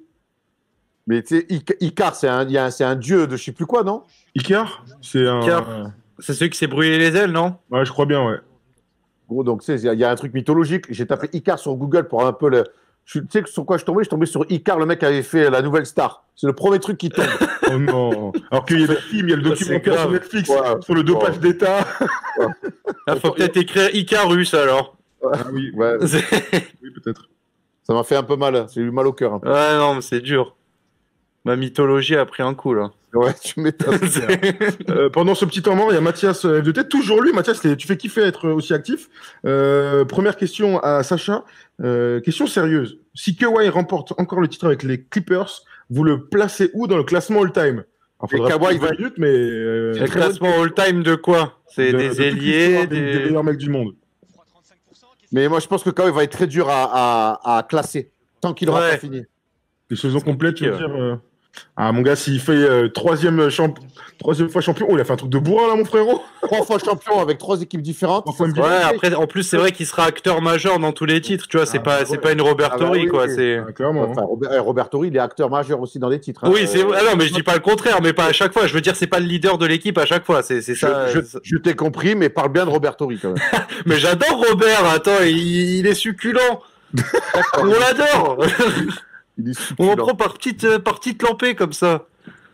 Mais tu sais, Icar, c'est un dieu de je sais plus quoi, non? Icar, c'est un. Icar. C'est celui qui s'est brûlé les ailes, non? Ouais, je crois bien, ouais. Gros, donc, tu sais, il y a un truc mythologique. J'ai tapé Icar sur Google pour un peu le. Tu sais sur quoi je tombais? Je tombais sur Icar, le mec qui avait fait la nouvelle star. C'est le premier truc qui tombe. Oh non. Alors qu'il y a le film, il y a le documentaire sur Netflix sur le dopage d'État. Ah, faut peut-être écrire Icarus alors. Ah oui, Ouais, oui, peut-être. ça m'a fait un peu mal. J'ai eu mal au cœur. Un peu. Ouais, non, mais c'est dur. Ma mythologie a pris un coup, là. Ouais, tu m'étonnes. Pendant ce petit temps mort, il y a Mathias FDT, toujours lui. Mathias, tu fais kiffer être aussi actif. Première question à Sacha. Question sérieuse. Si Kawhi remporte encore le titre avec les Clippers, vous le placez où dans le classement all-time? Alors, Et faudra Kawhi 20 minutes, mais Le classement all-time de quoi? C'est de des toute ailiers, l'histoire des meilleurs mecs du monde. Mais moi, je pense que Kawhi va être très dur à classer tant qu'il n'aura Ouais. pas fini. Les saisons complètes, tu veux compliqué, dire Ah, mon gars, s'il fait troisième fois champion, oh, il a fait un truc de bourrin, là, mon frérot. 3 fois champion avec 3 équipes différentes. 3 fois MVP. Ouais, après, en plus, c'est vrai qu'il sera acteur majeur dans tous les titres, tu vois, c'est pas une Robert Ah bah Torrey, oui, quoi, oui. c'est... Ah, clairement. Enfin, Robert Torrey, il est acteur majeur aussi dans les titres. hein. Oui, c'est ah non, mais je dis pas le contraire, mais pas à chaque fois. Je veux dire, c'est pas le leader de l'équipe à chaque fois. C'est ça. Je t'ai compris, mais parle bien de Robert Torrey quand même. Mais j'adore Robert. Attends, il est succulent. On l'adore. Il est On en succulent. prend par petite lampée comme ça.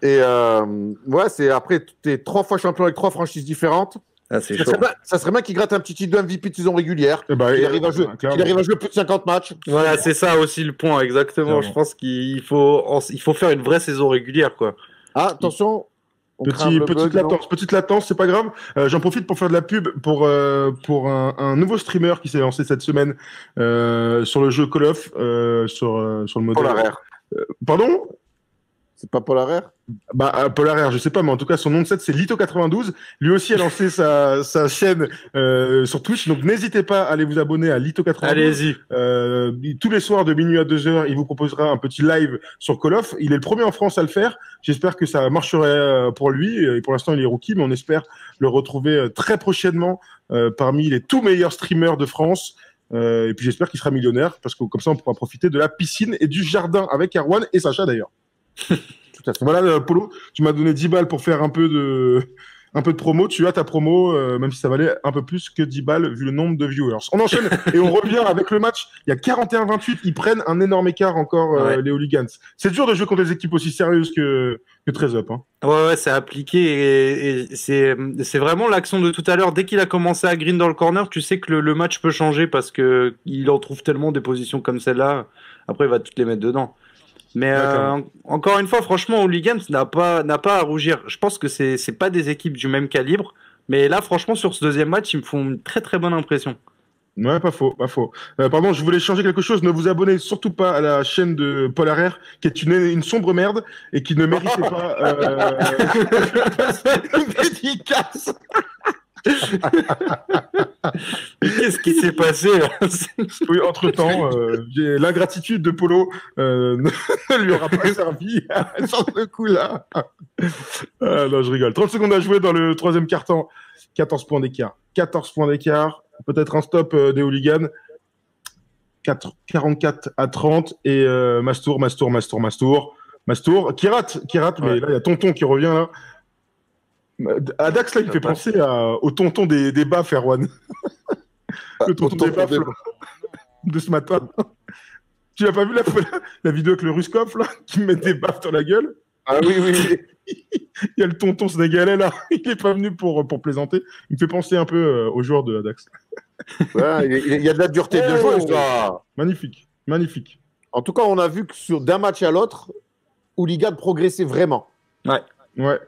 Et ouais, c'est après, t'es 3 fois champion avec 3 franchises différentes. Ah, c'est Ça serait bien qu'il gratte un petit titre de MVP de saison régulière. Eh ben, Qu'il arrive à jouer, clairement. qu'il arrive à jouer plus de 50 matchs. Voilà, c'est ça aussi le point, exactement. Clairement. Je pense qu'il faut faire une vraie saison régulière, quoi. Ah, attention. On crame le bug, non Petite latence, c'est pas grave. J'en profite pour faire de la pub pour un nouveau streamer qui s'est lancé cette semaine sur le jeu Call of, sur le modèle. Polaire. Pardon? C'est pas Paul Harrer? Bah, Paul Harrer, je sais pas, mais en tout cas, son nom de set, c'est Lito92. Lui aussi a lancé sa chaîne sur Twitch, donc n'hésitez pas à aller vous abonner à Lito92. Allez-y. Tous les soirs de minuit à 2h, il vous proposera un petit live sur Call of. Il est le premier en France à le faire. J'espère que ça marcherait pour lui. Et pour l'instant, il est rookie, mais on espère le retrouver très prochainement parmi les tout meilleurs streamers de France. Et puis j'espère qu'il sera millionnaire, parce que comme ça, on pourra profiter de la piscine et du jardin avec Erwan et Sacha d'ailleurs. Tout à fait. Voilà, Polo, tu m'as donné 10 balles pour faire un peu de promo. Tu as ta promo, même si ça valait un peu plus que 10 balles vu le nombre de viewers. On enchaîne et on revient avec le match. Il y a 41-28. Ils prennent un énorme écart encore, les Hooligans. C'est dur de jouer contre des équipes aussi sérieuses que 13-up. Hein. Ouais, c'est appliqué et c'est vraiment l'action de tout à l'heure. Dès qu'il a commencé à green dans le corner, tu sais que le match peut changer parce que il en trouve tellement des positions comme celle-là. Après, il va toutes les mettre dedans. Mais encore une fois, franchement, Hooligans n'a pas à rougir. Je pense que c'est pas des équipes du même calibre. Mais là, franchement, sur ce deuxième match, ils me font une très très bonne impression. Ouais, pas faux, pas faux. Pardon, je voulais changer quelque chose. Ne vous abonnez surtout pas à la chaîne de Paul Harrer, qui est une sombre merde et qui ne méritait pas une dédicace. Qu'est-ce qui s'est passé là? Oui, entre-temps, l'ingratitude de Polo ne lui aura pas servi sur ce coup-là. Non, je rigole. 30 secondes à jouer dans le troisième quart-temps. 14 points d'écart. 14 points d'écart. Peut-être un stop des Hooligans. 44-30 et Mastour. Qui rate, mais là, il y a Tonton qui revient là. Adax, là, il fait penser au tonton des baffes, Erwan. Le tonton des baffes de ce matin. Tu n'as pas vu la vidéo avec le Ruskov, là, qui me met des baffes dans la gueule? Ah oui. Il y a le tonton sénégalais, là. Il n'est pas venu pour plaisanter. Il me fait penser un peu au joueur de Adax. Ouais, il y a de la dureté de jouer, ça. Magnifique. En tout cas, on a vu que d'un match à l'autre, Hooligan progressait vraiment. Ouais.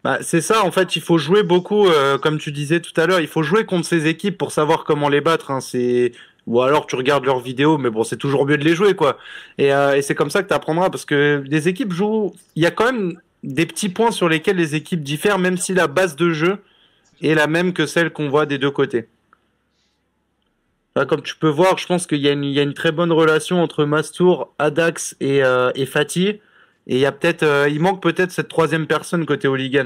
Bah, c'est ça, en fait, il faut jouer beaucoup, comme tu disais tout à l'heure, il faut jouer contre ces équipes pour savoir comment les battre. Hein. Ou alors tu regardes leurs vidéos, mais bon, c'est toujours mieux de les jouer, quoi. Et c'est comme ça que tu apprendras, parce que les équipes jouent. Il y a quand même des petits points sur lesquels les équipes diffèrent, même si la base de jeu est la même que celle qu'on voit des deux côtés. Là, comme tu peux voir, je pense qu'il y a une très bonne relation entre Mastour, Adax et Fatih. Et il manque peut-être cette troisième personne côté Hooligan.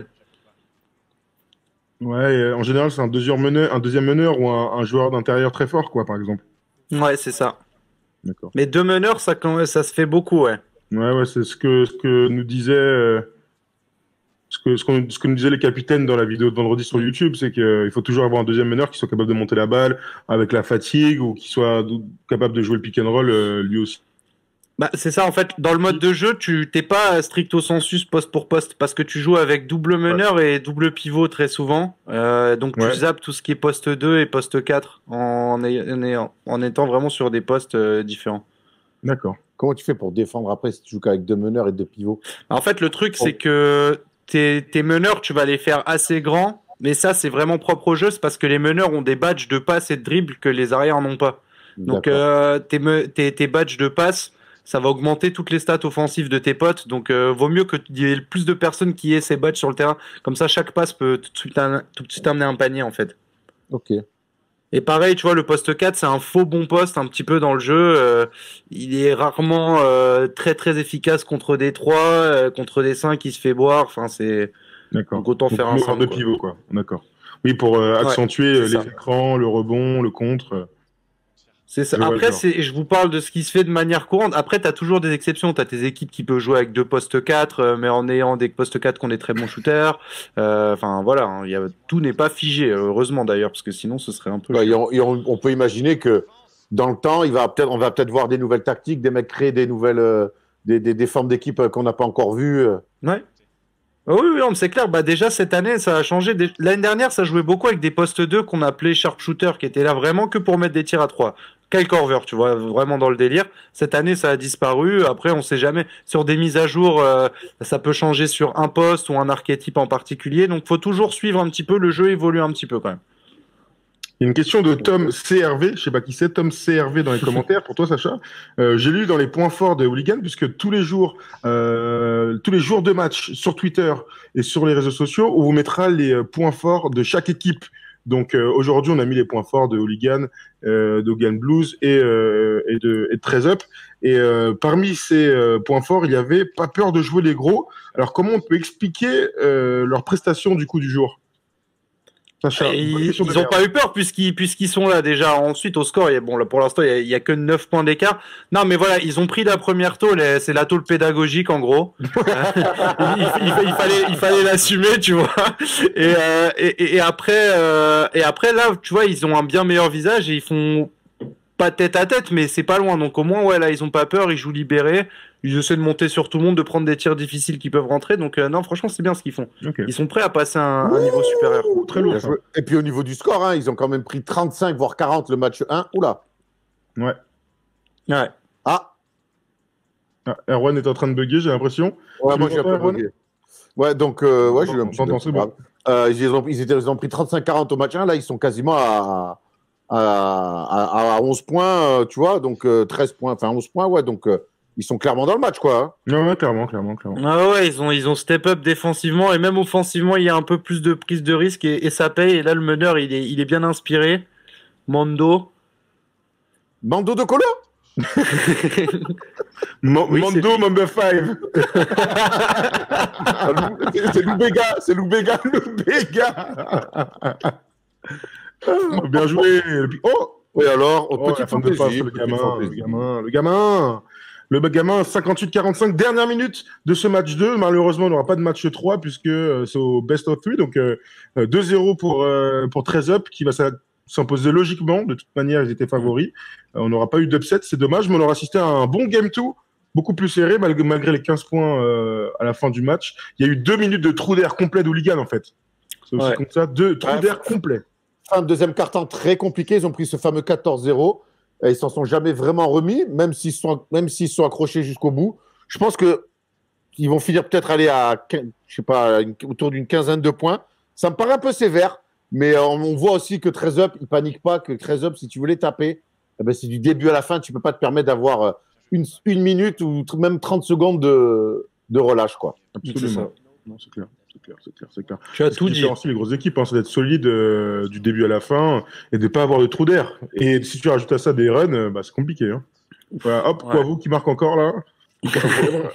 Ouais, en général, c'est un deuxième meneur ou un joueur d'intérieur très fort, quoi, par exemple. Ouais, c'est ça. D'accord. Mais deux meneurs, ça se fait beaucoup, ouais. Ouais, c'est ce que nous disait, ce que nous disaient les capitaines dans la vidéo de vendredi sur YouTube, c'est qu'il faut toujours avoir un deuxième meneur qui soit capable de monter la balle avec la fatigue ou qui soit capable de jouer le pick and roll lui aussi. Bah, c'est ça, en fait, dans le mode de jeu, tu t'es pas stricto sensus poste pour poste, parce que tu joues avec double meneur et double pivot très souvent. Donc tu zappes tout ce qui est poste 2 et poste 4 en étant vraiment sur des postes différents. D'accord. Comment tu fais pour défendre après si tu joues qu'avec deux meneurs et deux pivots? En fait, le truc, c'est que tes meneurs, tu vas les faire assez grands, mais ça, c'est vraiment propre au jeu, c'est parce que les meneurs ont des badges de passe et de dribble que les arrières n'ont pas. Donc tes badges de passe, ça va augmenter toutes les stats offensives de tes potes. Donc, vaut mieux que il y ait plus de personnes qui aient ces badges sur le terrain. Comme ça, chaque passe peut tout de suite amener un panier, en fait. Ok. Et pareil, tu vois, le poste 4, c'est un faux bon poste un petit peu dans le jeu. Il est rarement très très efficace contre des 3, contre des 5 qui se fait boire. Enfin, c'est... D'accord. Donc, autant faire un 5. De pivot, quoi. D'accord. Oui, pour accentuer les écrans, le rebond, le contre... C'est ça. Après, je vous parle de ce qui se fait de manière courante. Après, tu as toujours des exceptions. Tu as tes équipes qui peuvent jouer avec deux postes 4, mais en ayant des postes 4 qui ont des très bons shooters. Enfin, voilà. Hein, tout n'est pas figé, heureusement d'ailleurs, parce que sinon, ce serait un peu... on peut imaginer que dans le temps, on va peut-être voir des nouvelles tactiques, des mecs créer des nouvelles des formes d'équipe qu'on n'a pas encore vues. Ouais. Oui, c'est clair. Bah, déjà, cette année, ça a changé. L'année dernière, ça jouait beaucoup avec des postes 2 qu'on appelait sharpshooter, qui étaient là vraiment que pour mettre des tirs à 3. Kyle Korver, tu vois, vraiment dans le délire. Cette année, ça a disparu. Après, on sait jamais. Sur des mises à jour, ça peut changer sur un poste ou un archétype en particulier. Donc, faut toujours suivre un petit peu. Le jeu évolue un petit peu quand même. Il y a une question de Tom CRV, je sais pas qui c'est, Tom CRV dans les commentaires, pour toi Sacha. J'ai lu dans les points forts de Hooligan, puisque tous les jours de match sur Twitter et sur les réseaux sociaux, on vous mettra les points forts de chaque équipe. Donc aujourd'hui, on a mis les points forts de Hooligan, d'Hooligan Blues et de 13 Up. Et parmi ces points forts, il y avait pas peur de jouer les gros. Alors comment on peut expliquer leur prestation du coup du jour? Sacha, Ils n'ont pas eu peur puisqu'ils sont là déjà. Ensuite, au score, bon, là, pour l'instant, il y a que 9 points d'écart. Non, mais voilà, ils ont pris la première tôle. C'est la tôle pédagogique, en gros. il fallait l'assumer, tu vois. Et après, là, tu vois, ils ont un bien meilleur visage et ils font pas tête à tête, mais c'est pas loin. Donc au moins, ouais, là, ils ont pas peur, ils jouent libérés. Ils essaient de monter sur tout le monde, de prendre des tirs difficiles qui peuvent rentrer. Donc non, franchement, c'est bien ce qu'ils font. Okay. Ils sont prêts à passer un niveau supérieur. Très lourd. Et puis au niveau du score, hein, ils ont quand même pris 35 voire 40 le match 1. Oula. Ouais. Ouais. Ah. Erwan est en train de bugger, j'ai l'impression. Ouais, moi j'ai un peu bugué. Ouais, donc ouais, j'ai eu un petit peu. C'est bon. Ils ont pris 35-40 au match 1. Là, ils sont quasiment à 11 points, tu vois, donc 13 points, enfin 11 points, ouais, donc ils sont clairement dans le match, quoi. Hein. Ouais, clairement. Ah ouais, ils ont step up défensivement et même offensivement, il y a un peu plus de prise de risque et ça paye. Et là, le meneur, il est bien inspiré. Mando de Colo. Mando number 5. C'est Loubega. Bien joué. Oh, oui, alors, petite fin de passe, le gamin, 58-45, dernière minute de ce match 2. Malheureusement, on n'aura pas de match 3 puisque c'est au best of 3. Donc 2-0 pour 13 Up qui va s'imposer logiquement. De toute manière, ils étaient favoris. On n'aura pas eu d'upset, c'est dommage, mais on aura assisté à un bon game 2, beaucoup plus serré malgré les 15 points à la fin du match. Il y a eu 2 minutes de trou d'air complet d'Hooligan en fait. C'est aussi comme ça, 2 trous d'air complets. Fin de deuxième quart-temps très compliqué. Ils ont pris ce fameux 14-0. Et ils s'en sont jamais vraiment remis, même s'ils sont accrochés jusqu'au bout. Je pense qu'ils vont finir peut-être aller à, je sais pas, autour d'une quinzaine de points. Ça me paraît un peu sévère, mais on voit aussi que 13 Up, ils paniquent pas, que 13 Up, si tu veux les taper, eh ben, c'est du début à la fin. Tu peux pas te permettre d'avoir une minute ou même 30 secondes de relâche, quoi. Absolument. Non, c'est clair. Tu as tout dit. Aussi les grosses équipes, c'est d'être solide du début à la fin et de ne pas avoir de trou d'air. Et si tu rajoutes à ça des runs, c'est compliqué. Hein. Voilà, hop, quoi, vous qui marque encore là.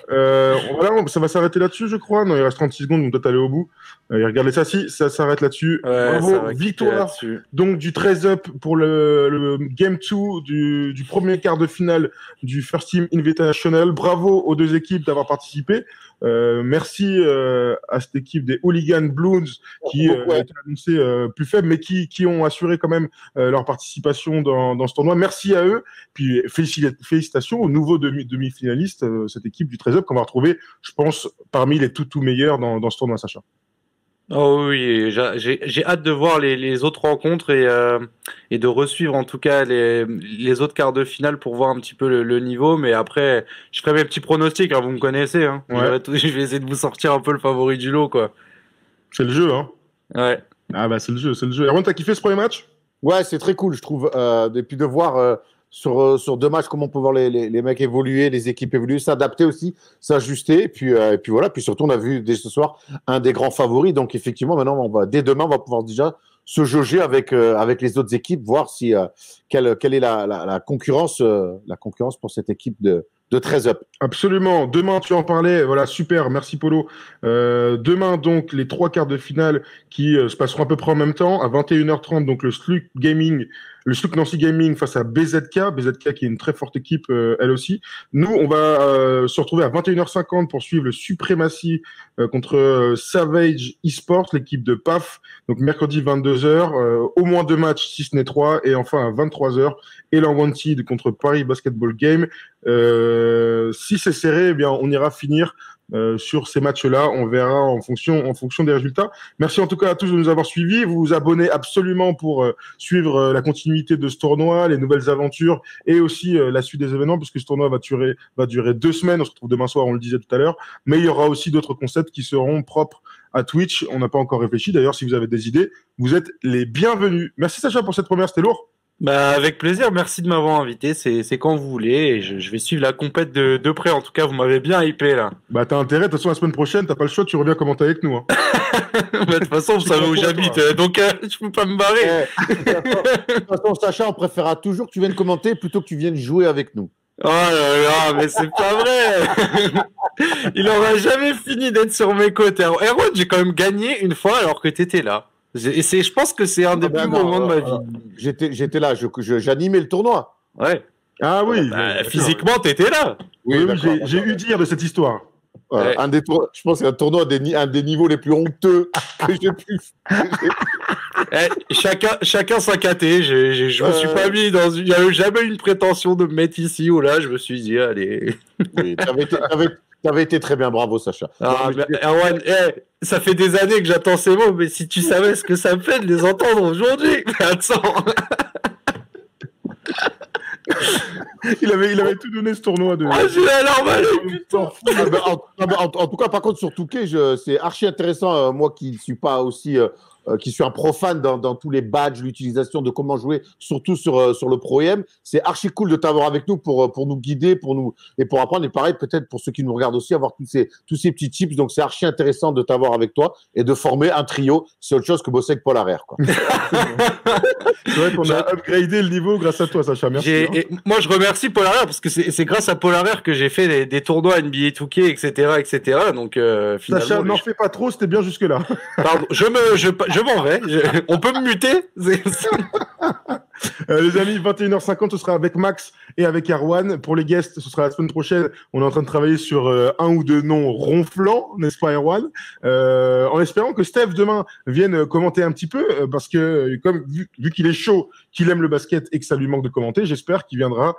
Voilà, ça va s'arrêter là-dessus, je crois. Non, il reste 36 secondes, donc peut-être aller au bout. Regardez ça, si, ça s'arrête là-dessus. Bravo, victoire donc du 13 Up pour le Game 2 du premier quart de finale du First Team Invitational. Bravo aux deux équipes d'avoir participé. Merci à cette équipe des Hooligan Blues qui a été annoncée plus faible, mais qui ont assuré quand même leur participation dans ce tournoi. Merci à eux. Puis félicitations aux nouveaux demi-finalistes, cette équipe du 13 Up qu'on va retrouver, je pense, parmi les tout meilleurs dans ce tournoi, Sacha. Oh oui, j'ai hâte de voir les autres rencontres et de resuivre en tout cas les autres quarts de finale pour voir un petit peu le niveau. Mais après, je ferai mes petits pronostics, hein, vous me connaissez. Hein. Ouais. Je vais essayer de vous sortir un peu le favori du lot, quoi. C'est le jeu, hein. Ouais. Ah bah c'est le jeu. Erwan, t'as kiffé ce premier match? Ouais, c'est très cool, je trouve. Et puis de voir sur 2 matchs comment on peut voir les mecs évoluer, les équipes évoluer, s'adapter aussi, s'ajuster. Et puis voilà. Puis surtout, on a vu dès ce soir un des grands favoris. Donc effectivement, maintenant, dès demain, on va pouvoir déjà se jauger avec les autres équipes, voir si quelle est la concurrence pour cette équipe de 13 Up. Absolument. Demain, tu en parlais. Voilà, super. Merci, Polo. Demain, donc, les 3 quarts de finale qui se passeront à peu près en même temps. À 21h30, donc, le Sluc Nancy Gaming face à BZK qui est une très forte équipe, elle aussi. Nous, on va se retrouver à 21h50 pour suivre le Supremacy contre Savage Esports, l'équipe de PAF. Donc, mercredi 22h, au moins 2 matchs, si ce n'est 3. Et enfin, à 23h, Elan Wanted contre Paris Basketball Game. Si c'est serré, eh bien, on ira finir sur ces matchs-là. On verra en fonction des résultats. Merci en tout cas à tous de nous avoir suivis. Vous vous abonnez absolument pour suivre la continuité de ce tournoi, les nouvelles aventures et aussi la suite des événements, parce que ce tournoi va durer 2 semaines. On se retrouve demain soir, on le disait tout à l'heure. Mais il y aura aussi d'autres concepts qui seront propres à Twitch. On n'a pas encore réfléchi. D'ailleurs, si vous avez des idées, vous êtes les bienvenus. Merci Sacha pour cette première, c'était lourd. Bah, avec plaisir, merci de m'avoir invité, c'est quand vous voulez, et je vais suivre la compète de près, en tout cas vous m'avez bien hypé là. Bah t'as intérêt, de toute façon la semaine prochaine, t'as pas le choix, tu reviens commenter avec nous. Hein. Bah, de toute façon, vous savez où j'habite, donc je peux pas me barrer. De toute façon, Sacha, on préférera toujours que tu viennes commenter plutôt que tu viennes jouer avec nous. Oh là là, mais c'est pas vrai. Il aura jamais fini d'être sur mes côtes. Erwan, j'ai quand même gagné une fois alors que t'étais là. Et je pense que c'est un des plus beaux moments de ma vie. J'étais là, j'animais le tournoi. Ouais. Ah oui. Bah, physiquement, t'étais là. Oui, j'ai eu dire de cette histoire. Ouais. Je pense que c'est un tournoi un des niveaux les plus honteux que j'ai pu. Chacun sa KT. Je me suis pas mis dans une. Il n'y a jamais eu une prétention de me mettre ici ou là. Je me suis dit, allez. Oui, t'avais été très bien, bravo Sacha. Ah, Erwan, ça fait des années que j'attends ces mots, mais si tu savais ce que ça me fait de les entendre aujourd'hui. Mais attends. il avait tout donné ce tournoi de. Ah, j'ai la larme à l'œil, putain. En tout cas, par contre, sur Touquet, c'est archi intéressant. Moi qui ne suis pas aussi. Qui suis un profane dans tous les badges, l'utilisation de comment jouer, surtout sur le Pro-Am. C'est archi cool de t'avoir avec nous pour nous guider, et pour apprendre. Et pareil, peut-être pour ceux qui nous regardent aussi, avoir tous ces petits tips. Donc, c'est archi intéressant de t'avoir avec toi et de former un trio. C'est autre chose que bosser avec Paul Harrer, quoi. C'est vrai qu'on a upgradé le niveau grâce à toi, Sacha. Merci. Et moi, je remercie Paul Harrer parce que c'est grâce à Paul Harrer que j'ai fait des tournois NBA 2K, etc. Donc, finalement. Sacha, n'en fais pas trop, c'était bien jusque-là. Pardon, je m'en vais. On peut me muter. Les amis, 21h50, ce sera avec Max et avec Erwan. Pour les guests, ce sera la semaine prochaine. On est en train de travailler sur un ou deux noms ronflants, n'est-ce pas, Erwan? En espérant que Steph demain vienne commenter un petit peu, parce que comme vu qu'il est chaud, qu'il aime le basket et que ça lui manque de commenter, j'espère qu'il viendra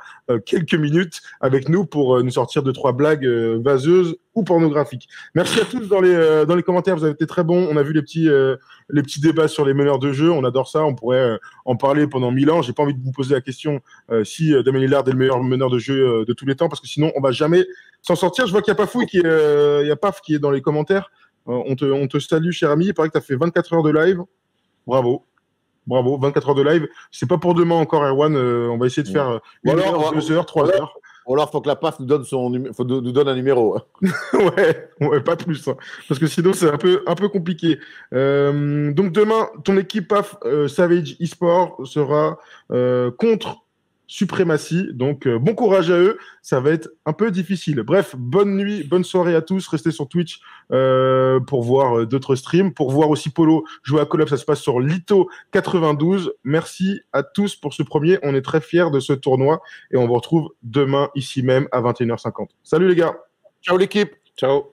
quelques minutes avec nous pour nous sortir 2-3 blagues vaseuses ou pornographiques. Merci à tous dans les commentaires, vous avez été très bons. On a vu les petits débats sur les meneurs de jeu, on adore ça, on pourrait en parler pendant 1000 ans. J'ai pas envie de vous poser la question si Damien Lillard est le meilleur meneur de jeu de tous les temps, parce que sinon on va jamais s'en sortir. Je vois qu'il y a Pafouille il y a Paf qui est dans les commentaires. On te salue, cher ami. Il paraît que tu as fait 24 heures de live. Bravo, 24 heures de live. C'est pas pour demain encore, Erwan. On va essayer de faire 1 heure, 2 heures, 3 heures. Ou alors, il faut que la PAF nous donne un numéro. ouais, pas plus. Hein. Parce que sinon, c'est un peu compliqué. Donc, demain, ton équipe PAF Savage eSport sera contre Supremacy. Donc, bon courage à eux. Ça va être un peu difficile. Bref, bonne nuit, bonne soirée à tous. Restez sur Twitch pour voir d'autres streams. Pour voir aussi Polo jouer à Call of, ça se passe sur Lito 92. Merci à tous pour ce premier. On est très fiers de ce tournoi. Et on vous retrouve demain, ici même, à 21h50. Salut les gars. Ciao l'équipe. Ciao.